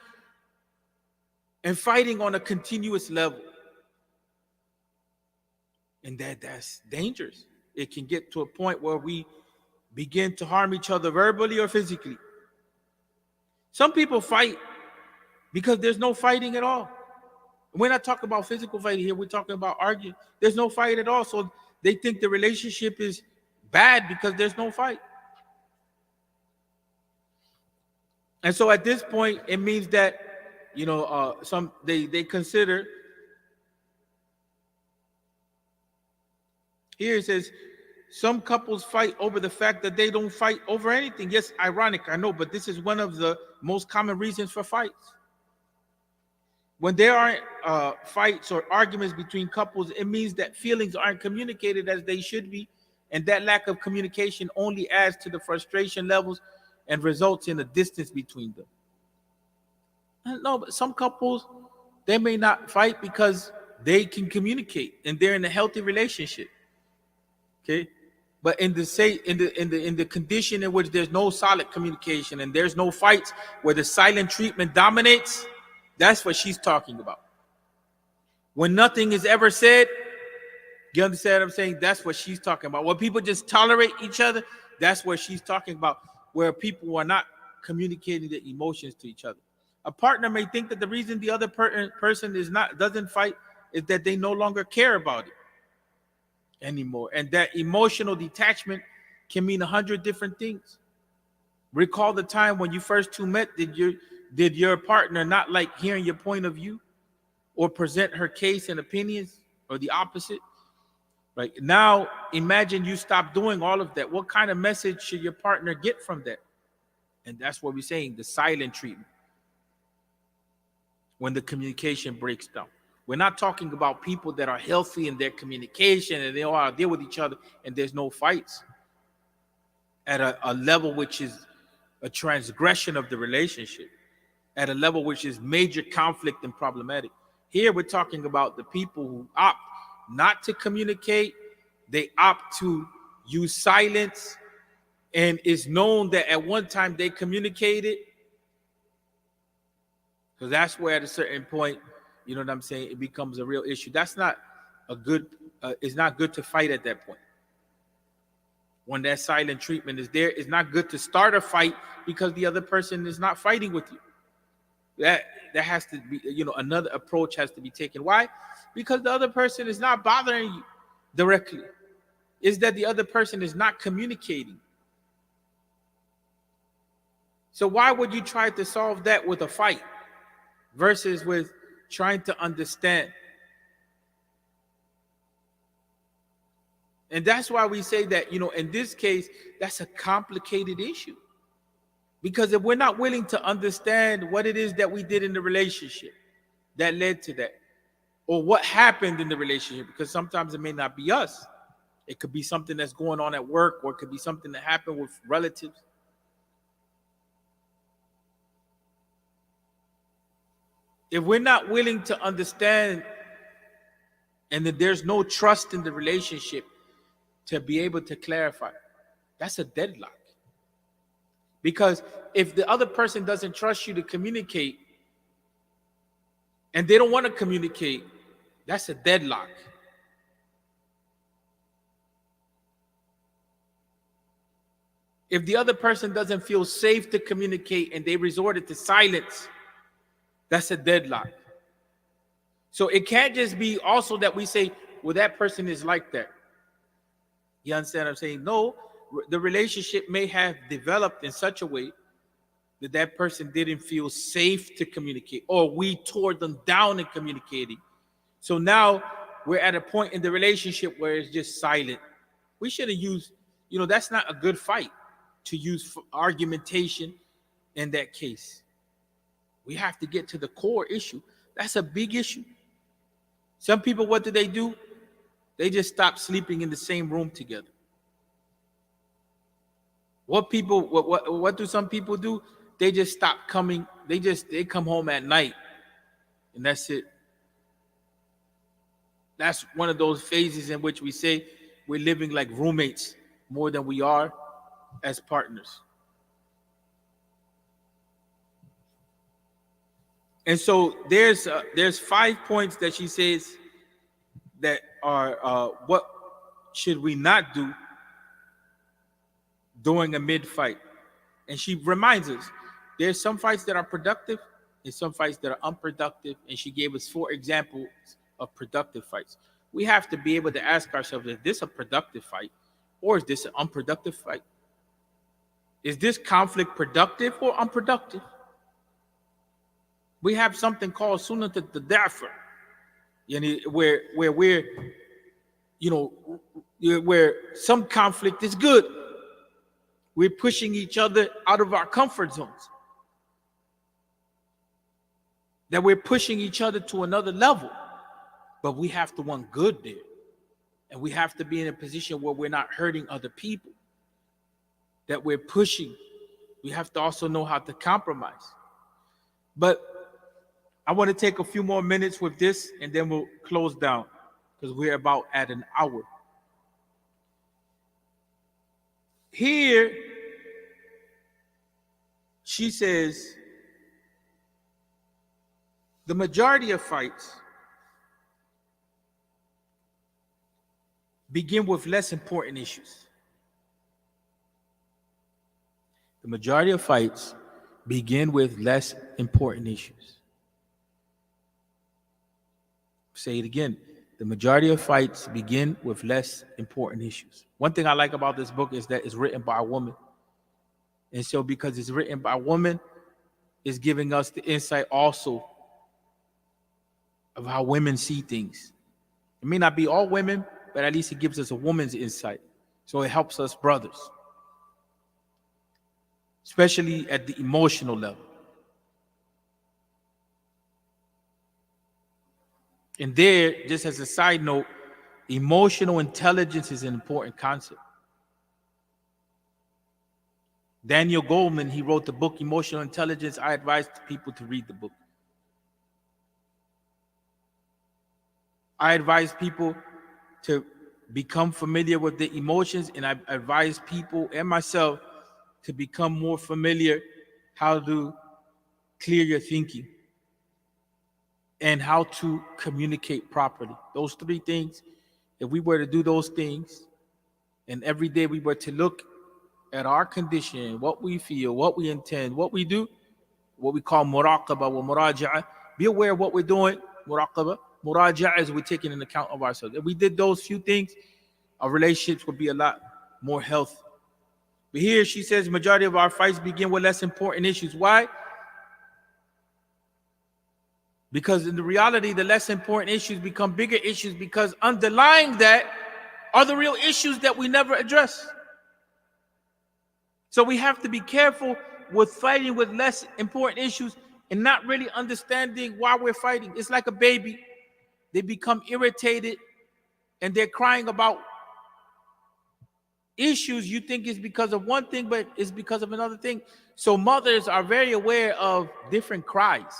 A: and fighting on a continuous level. And that's dangerous. It can get to a point where we begin to harm each other verbally or physically. Some people fight because there's no fighting at all. We're not talking about physical fighting here. We're talking about arguing. There's no fight at all. So they think the relationship is bad because there's no fight. And so at this point, it means that, they consider, here it says, some couples fight over the fact that they don't fight over anything. Yes, ironic, I know, but this is one of the most common reasons for fights. When there aren't fights or arguments between couples, it means that feelings aren't communicated as they should be, and that lack of communication only adds to the frustration levels and results in a distance between them. No, but some couples, they may not fight because they can communicate and they're in a healthy relationship. Okay, but in the condition in which there's no solid communication and there's no fights, where the silent treatment dominates, that's what she's talking about. When nothing is ever said, you understand what I'm saying? That's what she's talking about. When people just tolerate each other, that's what she's talking about, where people are not communicating their emotions to each other. A partner may think that the reason the other person doesn't fight is that they no longer care about it anymore, and that emotional detachment can mean 100 different things. Recall the time when you first two met. Did your partner not like hearing your point of view or present her case and opinions, or the opposite? Right now, imagine you stop doing all of that. What kind of message should your partner get from that? And that's what we're saying, the silent treatment. When the communication breaks down. We're not talking about people that are healthy in their communication and they all deal with each other and there's no fights at a level which is a transgression of the relationship, at a level which is major conflict and problematic. Here we're talking about the people who opt not to communicate. They opt to use silence, and it's known that at one time they communicated. Because that's where at a certain point, you know what I'm saying, it becomes a real issue. That's not a good, it's not good to fight at that point. When that silent treatment is there, it's not good to start a fight because the other person is not fighting with you. That has to be, another approach has to be taken. Why? Because the other person is not bothering you directly. Is that the other person is not communicating. So why would you try to solve that with a fight versus with trying to understand? And that's why we say that, in this case, that's a complicated issue. Because if we're not willing to understand what it is that we did in the relationship that led to that, or what happened in the relationship, because sometimes it may not be us. It could be something that's going on at work, or it could be something that happened with relatives. If we're not willing to understand, and that there's no trust in the relationship to be able to clarify, that's a deadlock. Because if the other person doesn't trust you to communicate, and they don't want to communicate, that's a deadlock. If the other person doesn't feel safe to communicate and they resorted to silence, that's a deadlock. So it can't just be also that we say, well, that person is like that. You understand what I'm saying? No, the relationship may have developed in such a way that that person didn't feel safe to communicate, or we tore them down in communicating. So now we're at a point in the relationship where it's just silent. We shouldn't use, that's not a good fight to use argumentation in that case. We have to get to the core issue. That's a big issue. Some people, what do? They just stop sleeping in the same room together. What do some people do? They just stop coming. They come home at night, and that's it. That's one of those phases in which we say we're living like roommates more than we are as partners. And so there's 5 points that she says that are what should we not do during a mid-fight. And she reminds us there's some fights that are productive and some fights that are unproductive. And she gave us 4 examples of productive fights. We have to be able to ask ourselves, is this a productive fight or is this an unproductive fight? Is this conflict productive or unproductive? We have something called sunnat al-tadafur, where we're, where some conflict is good. We're pushing each other out of our comfort zones. That we're pushing each other to another level. But we have to want good there. And we have to be in a position where we're not hurting other people. That we're pushing. We have to also know how to compromise. But I want to take a few more minutes with this and then we'll close down because we're about at an hour. Here, she says, the majority of fights begin with less important issues. The majority of fights begin with less important issues. Say it again. The majority of fights begin with less important issues. One thing I like about this book is that it's written by a woman. And so because it's written by a woman, it's giving us the insight also of how women see things. It may not be all women, but at least it gives us a woman's insight. So it helps us brothers, especially at the emotional level. And there, just as a side note, emotional intelligence is an important concept. Daniel Goleman, he wrote the book Emotional Intelligence. I advise people to read the book. I advise people to become familiar with the emotions, and I advise people and myself to become more familiar how to clear your thinking and how to communicate properly. Those three things, if we were to do those things, and every day we were to look at our condition, what we feel, what we intend, what we do, what we call muraqabah wa muraja'ah, be aware of what we're doing, muraqabah. Muraja'ah is we're taking an account of ourselves. If we did those few things, our relationships would be a lot more healthy. But here she says, majority of our fights begin with less important issues. Why? Because in the reality, the less important issues become bigger issues because underlying that are the real issues that we never address. So we have to be careful with fighting with less important issues and not really understanding why we're fighting. It's like a baby. They become irritated and they're crying about issues you think is because of one thing, but it's because of another thing. So mothers are very aware of different cries.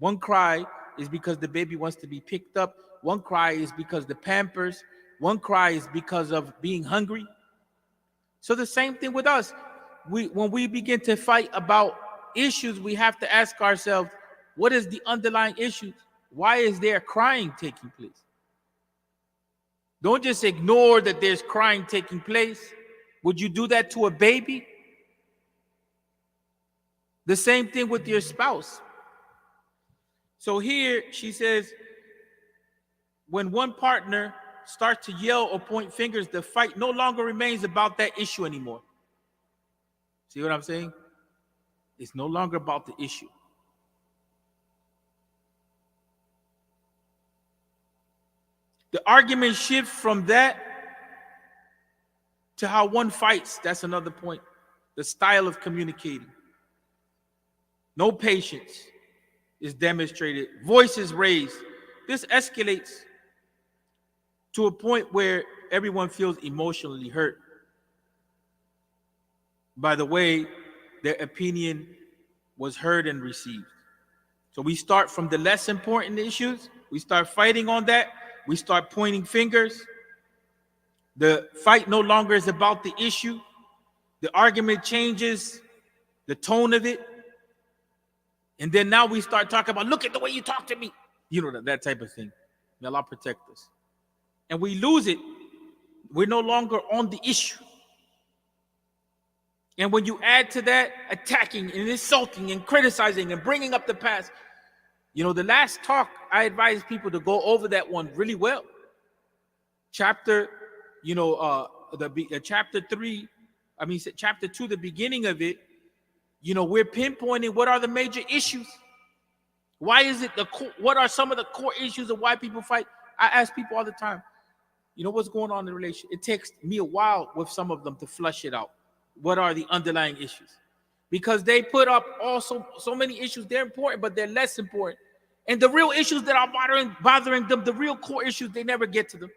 A: One cry is because the baby wants to be picked up. One cry is because the pampers. One cry is because of being hungry. So the same thing with us. When we begin to fight about issues, we have to ask ourselves, what is the underlying issue? Why is there crying taking place? Don't just ignore that there's crying taking place. Would you do that to a baby? The same thing with your spouse. So here she says, when one partner starts to yell or point fingers, the fight no longer remains about that issue anymore. See what I'm saying? It's no longer about the issue. The argument shifts from that to how one fights. That's another point. The style of communicating. No patience is demonstrated. Voice is raised. This escalates to a point where everyone feels emotionally hurt by the way their opinion was heard and received. So we start from the less important issues. We start fighting on that. We start pointing fingers. The fight no longer is about the issue. The argument changes the tone of it. And then now we start talking about, look at the way you talk to me. You know, that type of thing. May Allah protect us. And we lose it. We're no longer on the issue. And when you add to that attacking and insulting and criticizing and bringing up the past, you know, the last talk, I advise people to go over that one really well. Chapter 3, chapter 2, the beginning of it, you know, we're pinpointing what are the major issues. Why is it what are some of the core issues of why people fight? I ask people all the time, you know, what's going on in the relationship? It takes me a while with some of them to flush it out. What are the underlying issues? Because they put up also so many issues. They're important, but they're less important. And the real issues that are bothering them, the real core issues, they never get to them.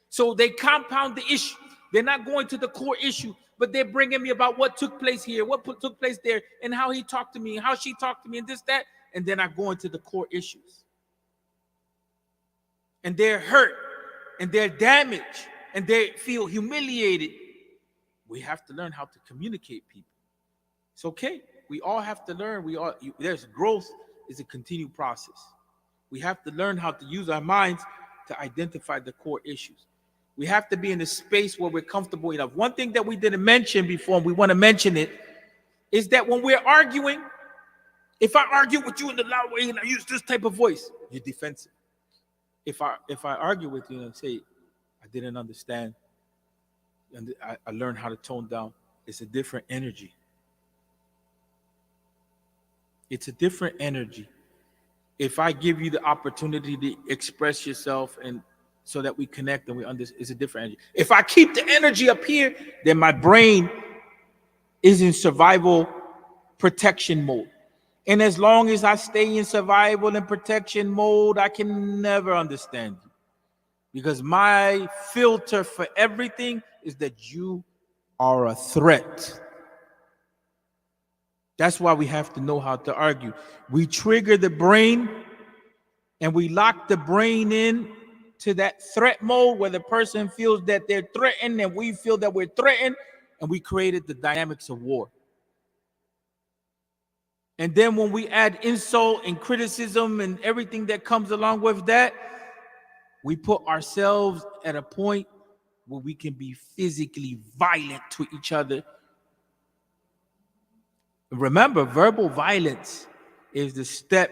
A: So they compound the issue. They're not going to the core issue, but they're bringing me about what took place here, what took place there, and how he talked to me, and how she talked to me, and this, that, and then I go into the core issues. And they're hurt, and they're damaged, and they feel humiliated. We have to learn how to communicate people. It's okay. We all have to learn. There's growth is a continued process. We have to learn how to use our minds to identify the core issues. We have to be in a space where we're comfortable enough. One thing that we didn't mention before, and we want to mention it, is that when we're arguing, if I argue with you in the loud way and I use this type of voice, you're defensive. If I argue with you and say I didn't understand, and I learned how to tone down, it's a different energy. It's a different energy. If I give you the opportunity to express yourself and so that we connect and we understand, it's a different energy. If I keep the energy up here, then my brain is in survival protection mode. And as long as I stay in survival and protection mode, I can never understand you. Because my filter for everything is that you are a threat. That's why we have to know how to argue. We trigger the brain and we lock the brain in to that threat mode where the person feels that they're threatened and we feel that we're threatened, and we created the dynamics of war. And then when we add insult and criticism and everything that comes along with that, we put ourselves at a point where we can be physically violent to each other. Remember, verbal violence is the step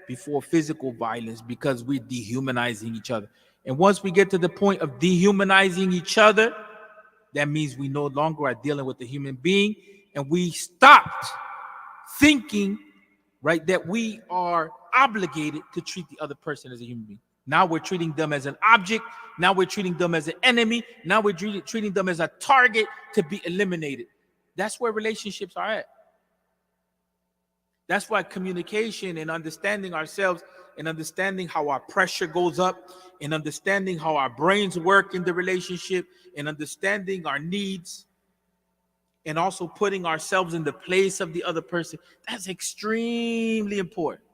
A: before physical violence because we're dehumanizing each other. And once we get to the point of dehumanizing each other, that means we no longer are dealing with a human being, and we stopped thinking, right, that we are obligated to treat the other person as a human being. Now we're treating them as an object. Now we're treating them as an enemy. Now we're treating them as a target to be eliminated. That's where relationships are at. That's why communication and understanding ourselves and understanding how our pressure goes up and understanding how our brains work in the relationship and understanding our needs and also putting ourselves in the place of the other person, that's extremely important.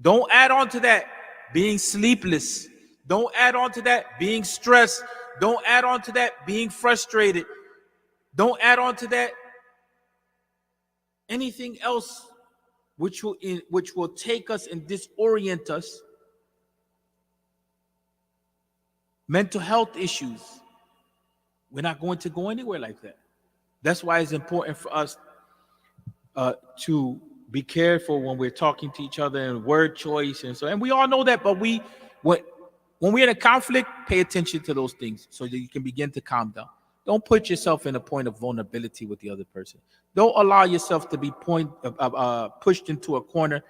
A: Don't add on to that being sleepless. Don't add on to that being stressed. Don't add on to that being frustrated. Don't add on to that anything else which will take us and disorient us. Mental health issues. We're not going to go anywhere like that. That's why it's important for us to be careful when we're talking to each other and word choice and so. And we all know that, but when we're in a conflict, pay attention to those things so that you can begin to calm down. Don't put yourself in a point of vulnerability with the other person. Don't allow yourself to be pushed into a corner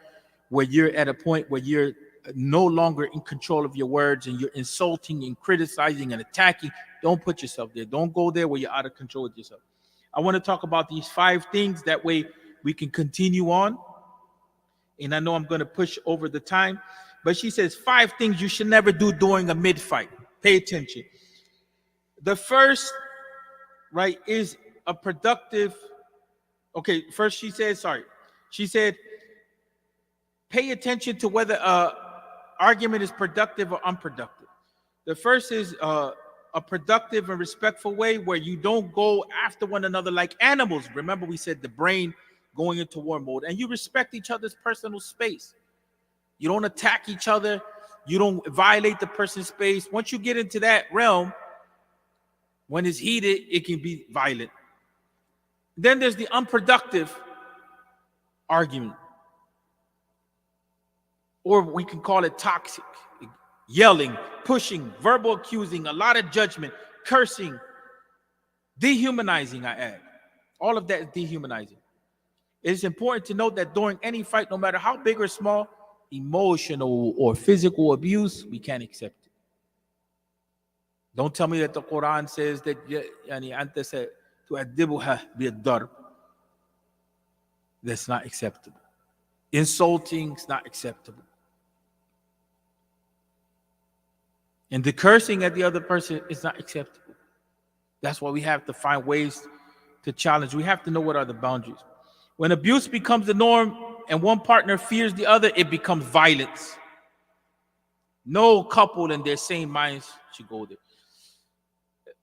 A: where you're at a point where you're no longer in control of your words and you're insulting and criticizing and attacking. Don't put yourself there. Don't go there where you're out of control with yourself. I want to talk about these 5 things. That way we can continue on. And I know I'm going to push over the time, but she says 5 things you should never do during a mid-fight. Pay attention. The first, right, is a productive. Okay, first she said, pay attention to whether an argument is productive or unproductive. The first is a productive and respectful way where you don't go after one another like animals. Remember, we said the brain going into war mode, and you respect each other's personal space. You don't attack each other. You don't violate the person's space. Once you get into that realm, when it's heated, it can be violent. Then there's the unproductive argument, or we can call it toxic. Yelling, pushing, verbal accusing, a lot of judgment, cursing, dehumanizing, I add. All of that is dehumanizing. It is important to note that during any fight, no matter how big or small, emotional or physical abuse, we can't accept it. Don't tell me that the Quran says that that's not acceptable. Insulting is not acceptable. And the cursing at the other person is not acceptable. That's why we have to find ways to challenge. We have to know what are the boundaries. When abuse becomes the norm and one partner fears the other, it becomes violence. No couple in their sane minds should go there.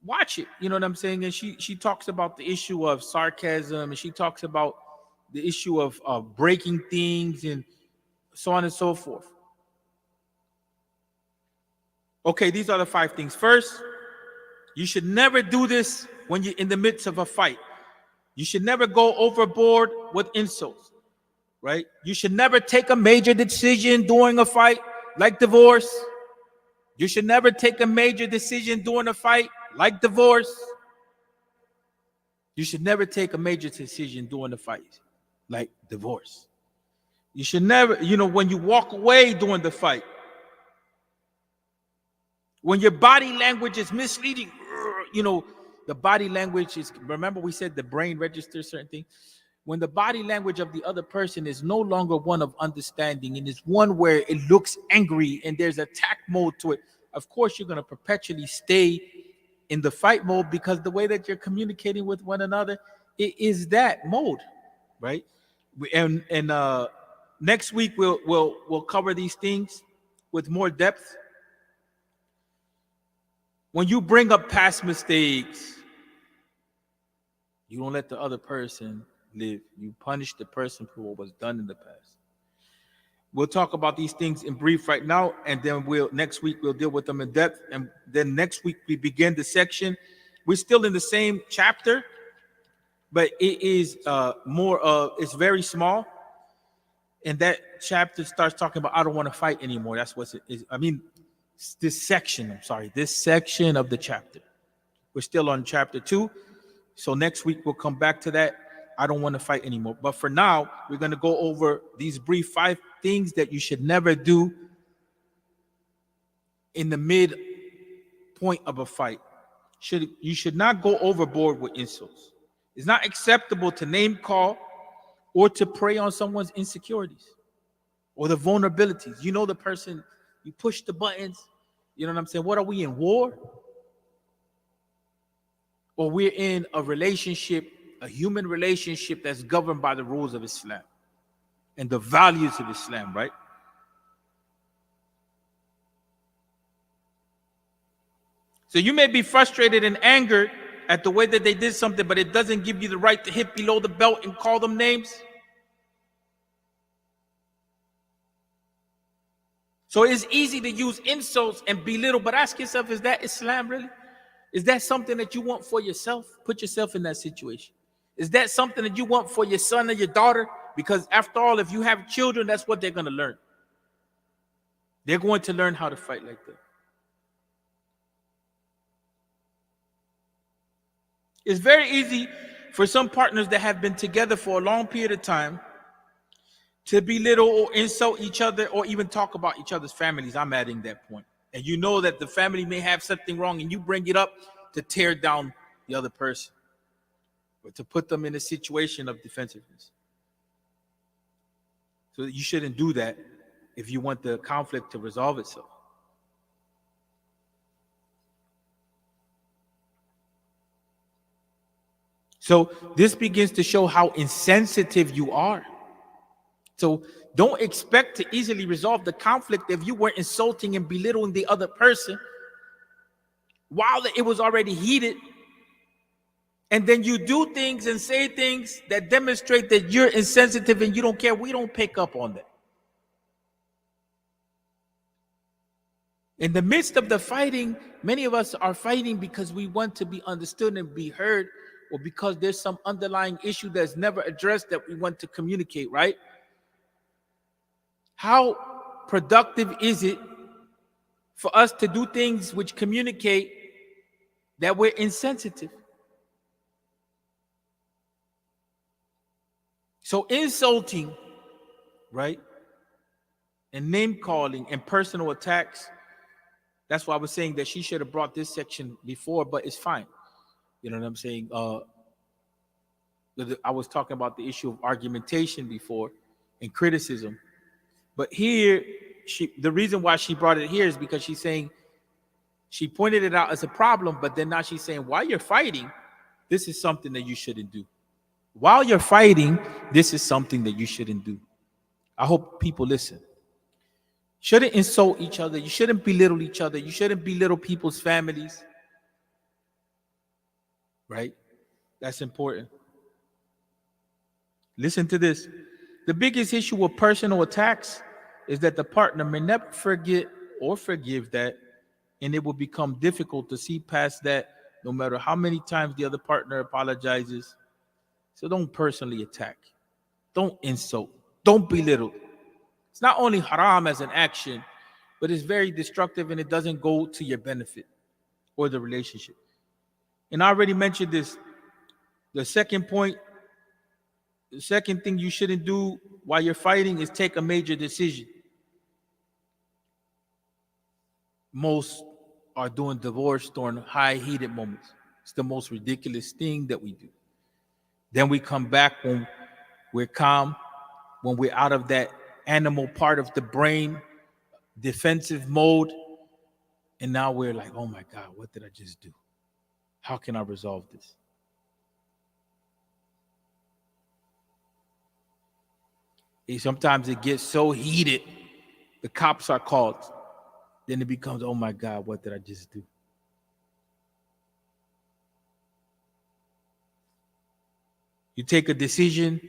A: Watch it, you know what I'm saying? And she talks about the issue of sarcasm, and she talks about the issue of breaking things and so on and so forth. Okay, these are the 5 things. First, you should never do this when you're in the midst of a fight. You should never go overboard with insults, right? You should never take a major decision during a fight, like divorce. You should never take a major decision during a fight, like divorce. You should never take a major decision during a fight, like divorce. You should never, when you walk away during the fight, when your body language is misleading, the body language is, remember we said the brain registers certain things. When the body language of the other person is no longer one of understanding and is one where it looks angry and there's attack mode to it, of course you're going to perpetually stay in the fight mode, because the way that you're communicating with one another, it is that mode, right? And next week we'll cover these things with more depth. When you bring up past mistakes, you don't let the other person live. You punish the person for what was done in the past. We'll talk about these things in brief right now, and then next week we'll deal with them in depth. And then next week we begin the section. We're still in the same chapter, but it is it's very small. And that chapter starts talking about I don't want to fight anymore. That's what it is. This section of the chapter. We're still on chapter 2. So next week we'll come back to that. I don't want to fight anymore. But for now, we're going to go over these brief 5 things that you should never do in the mid point of a fight. You should not go overboard with insults. It's not acceptable to name call or to prey on someone's insecurities or the vulnerabilities. You know the person, you push the buttons. You know what I'm saying? What are we in, war? Or we're in a relationship, a human relationship that's governed by the rules of Islam and the values of Islam, right? So you may be frustrated and angered at the way that they did something, but it doesn't give you the right to hit below the belt and call them names. So it's easy to use insults and belittle, but ask yourself, is that Islam really? Is that something that you want for yourself? Put yourself in that situation. Is that something that you want for your son or your daughter? Because after all, if you have children, that's what they're going to learn. They're going to learn how to fight like that. It's very easy for some partners that have been together for a long period of time to belittle or insult each other or even talk about each other's families. I'm adding that point. And you know that the family may have something wrong and you bring it up to tear down the other person or to put them in a situation of defensiveness. So you shouldn't do that if you want the conflict to resolve itself. So this begins to show how insensitive you are. So don't expect to easily resolve the conflict if you were insulting and belittling the other person while it was already heated. And then you do things and say things that demonstrate that you're insensitive and you don't care. We don't pick up on that. In the midst of the fighting, many of us are fighting because we want to be understood and be heard, or because there's some underlying issue that's never addressed that we want to communicate, right? How productive is it for us to do things which communicate that we're insensitive? So insulting, right, and name calling and personal attacks, that's why I was saying that she should have brought this section before, but it's fine. You know what I'm saying? I was talking about the issue of argumentation before and criticism. But here, the reason why she brought it here is because she's saying, she pointed it out as a problem, but then now she's saying, while you're fighting, this is something that you shouldn't do. While you're fighting, this is something that you shouldn't do. I hope people listen. Shouldn't insult each other. You shouldn't belittle each other. You shouldn't belittle people's families. Right? That's important. Listen to this. The biggest issue with personal attacks is that the partner may never forget or forgive that, and it will become difficult to see past that no matter how many times the other partner apologizes. So don't personally attack. Don't insult. Don't belittle. It's not only haram as an action, but it's very destructive and it doesn't go to your benefit or the relationship. And I already mentioned this. The second point, the second thing you shouldn't do while you're fighting is take a major decision. Most are doing divorce during high heated moments. It's the most ridiculous thing that we do. Then we come back when we're calm, when we're out of that animal part of the brain, defensive mode, and now we're like, oh my God, what did I just do? How can I resolve this? And sometimes it gets so heated, the cops are called. Then it becomes, oh my God, what did I just do? You take a decision,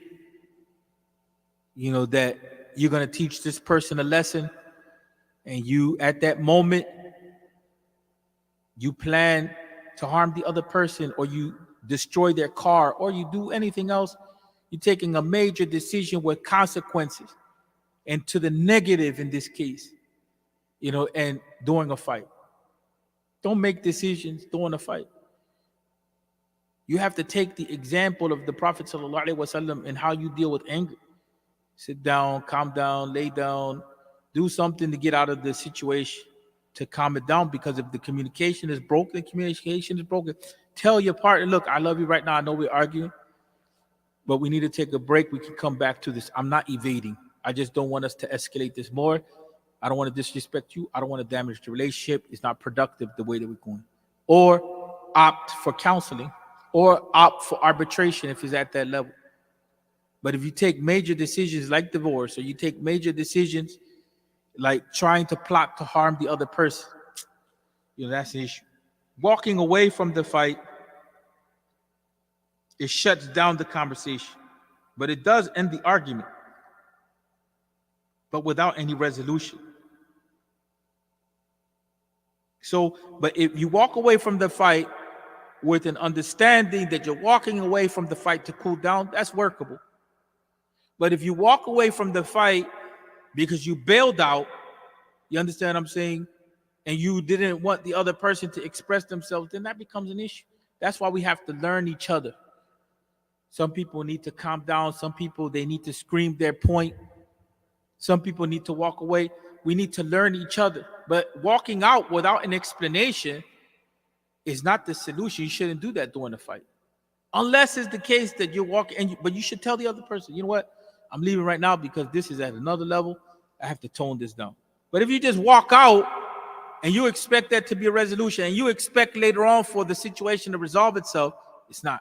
A: that you're going to teach this person a lesson, and you, at that moment, you plan to harm the other person, or you destroy their car, or you do anything else. You're taking a major decision with consequences, and to the negative in this case, and during a fight. Don't make decisions during a fight. You have to take the example of the Prophet ﷺ and how you deal with anger. Sit down, calm down, lay down, do something to get out of the situation, to calm it down, because if the communication is broken, tell your partner, look, I love you right now. I know we're arguing, but we need to take a break. We can come back to this. I'm not evading. I just don't want us to escalate this more. I don't want to disrespect you. I don't want to damage the relationship. It's not productive the way that we're going. Or opt for counseling, or opt for arbitration if it's at that level. But if you take major decisions like divorce, or you take major decisions like trying to plot to harm the other person, that's an issue. Walking away from the fight, it shuts down the conversation, but it does end the argument, but without any resolution. So, but if you walk away from the fight with an understanding that you're walking away from the fight to cool down, that's workable. But if you walk away from the fight because you bailed out, you understand what I'm saying, and you didn't want the other person to express themselves, then that becomes an issue. That's why we have to learn each other. Some people need to calm down. Some people, they need to scream their point. Some people need to walk away. We need to learn each other. But walking out without an explanation is not the solution. You shouldn't do that during a fight. Unless it's the case that you're walking, but you should tell the other person, you know what? I'm leaving right now because this is at another level. I have to tone this down. But if you just walk out and you expect that to be a resolution, and you expect later on for the situation to resolve itself, it's not.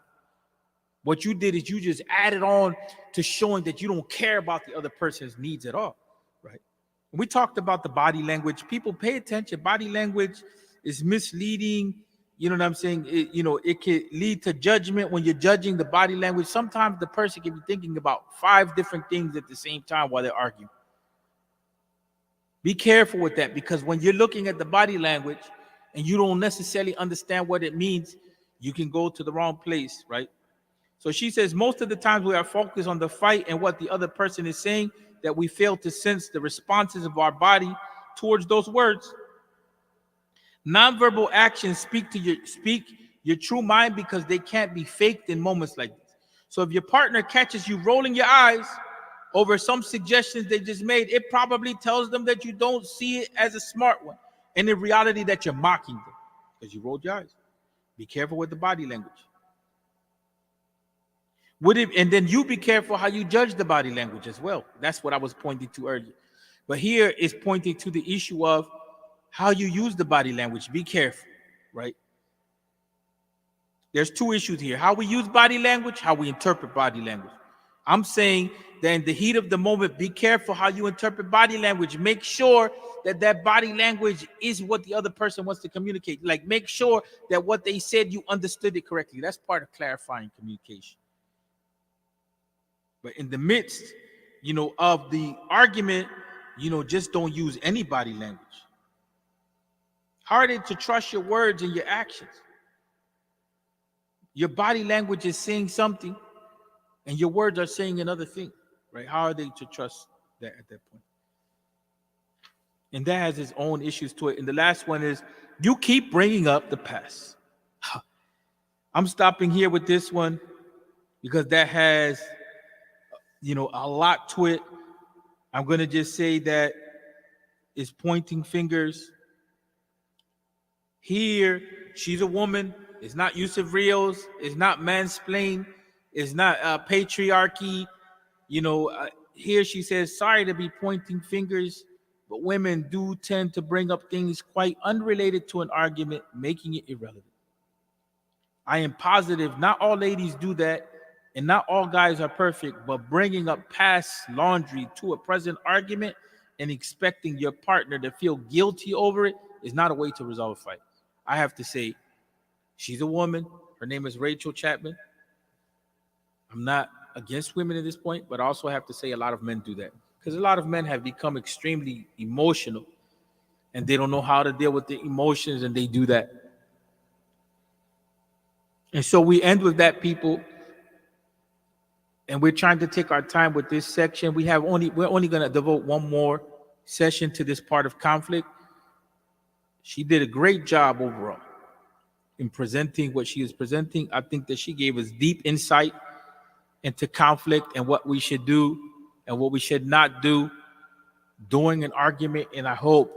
A: What you did is you just added on to showing that you don't care about the other person's needs at all, right? We talked about the body language. People, pay attention. Body language is misleading. You know what I'm saying? It can lead to judgment when you're judging the body language. Sometimes the person can be thinking about 5 different things at the same time while they're arguing. Be careful with that, because when you're looking at the body language and you don't necessarily understand what it means, you can go to the wrong place, right? So she says, most of the times we are focused on the fight and what the other person is saying, that we fail to sense the responses of our body towards those words. Nonverbal actions speak your true mind, because they can't be faked in moments like this. So if your partner catches you rolling your eyes over some suggestions they just made, it probably tells them that you don't see it as a smart one, and in reality that you're mocking them because you rolled your eyes. Be careful with the body language. And then you be careful how you judge the body language as well. That's what I was pointing to earlier. But here is pointing to the issue of how you use the body language. Be careful, right? There's 2 issues here: how we use body language, how we interpret body language. I'm saying that in the heat of the moment, be careful how you interpret body language. Make sure that that body language is what the other person wants to communicate. Like, make sure that what they said, you understood it correctly. That's part of clarifying communication. But in the midst, of the argument, just don't use any body language. Harder to trust your words and your actions. Your body language is saying something, and your words are saying another thing, right? How are they to trust that at that point? And that has its own issues to it. And the last one is you keep bringing up the past. I'm stopping here with this one because that has, a lot to it. I'm going to just say that it's pointing fingers. Here, she's a woman. It's not Yusuf Rios. It's not mansplain. It's not patriarchy. Here she says, sorry to be pointing fingers, but women do tend to bring up things quite unrelated to an argument, making it irrelevant. I am positive not all ladies do that, and not all guys are perfect, but bringing up past laundry to a present argument and expecting your partner to feel guilty over it is not a way to resolve a fight. I have to say, she's a woman. Her name is Rachel Chapman. I'm not against women at this point, but I also have to say a lot of men do that because a lot of men have become extremely emotional and they don't know how to deal with the emotions, and they do that. And so we end with that, people. And we're trying to take our time with this section. We're only going to devote one more session to this part of conflict. She did a great job overall in presenting what she is presenting. I think that she gave us deep insight into conflict and what we should do and what we should not do during an argument. And I hope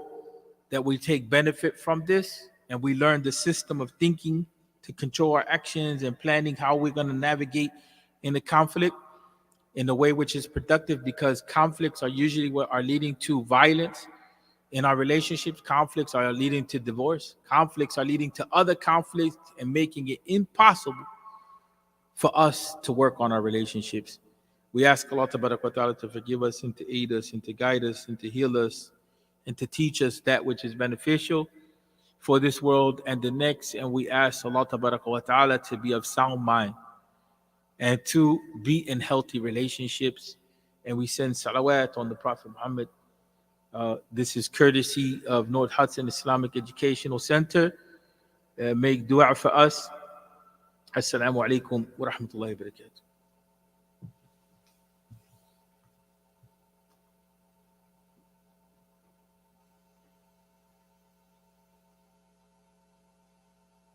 A: that we take benefit from this and we learn the system of thinking to control our actions and planning how we're going to navigate in the conflict in a way which is productive, because conflicts are usually what are leading to violence in our relationships. Conflicts are leading to divorce. Conflicts are leading to other conflicts and making it impossible for us to work on our relationships. We ask Allah Ta'ala to forgive us and to aid us and to guide us and to heal us and to teach us that which is beneficial for this world and the next. And we ask Allah Ta'ala to be of sound mind and to be in healthy relationships. And we send salawat on the Prophet Muhammad. This is courtesy of North Hudson Islamic Educational Center. Make dua for us. Assalamu alaikum wa rahmatullahi wa barakatuh.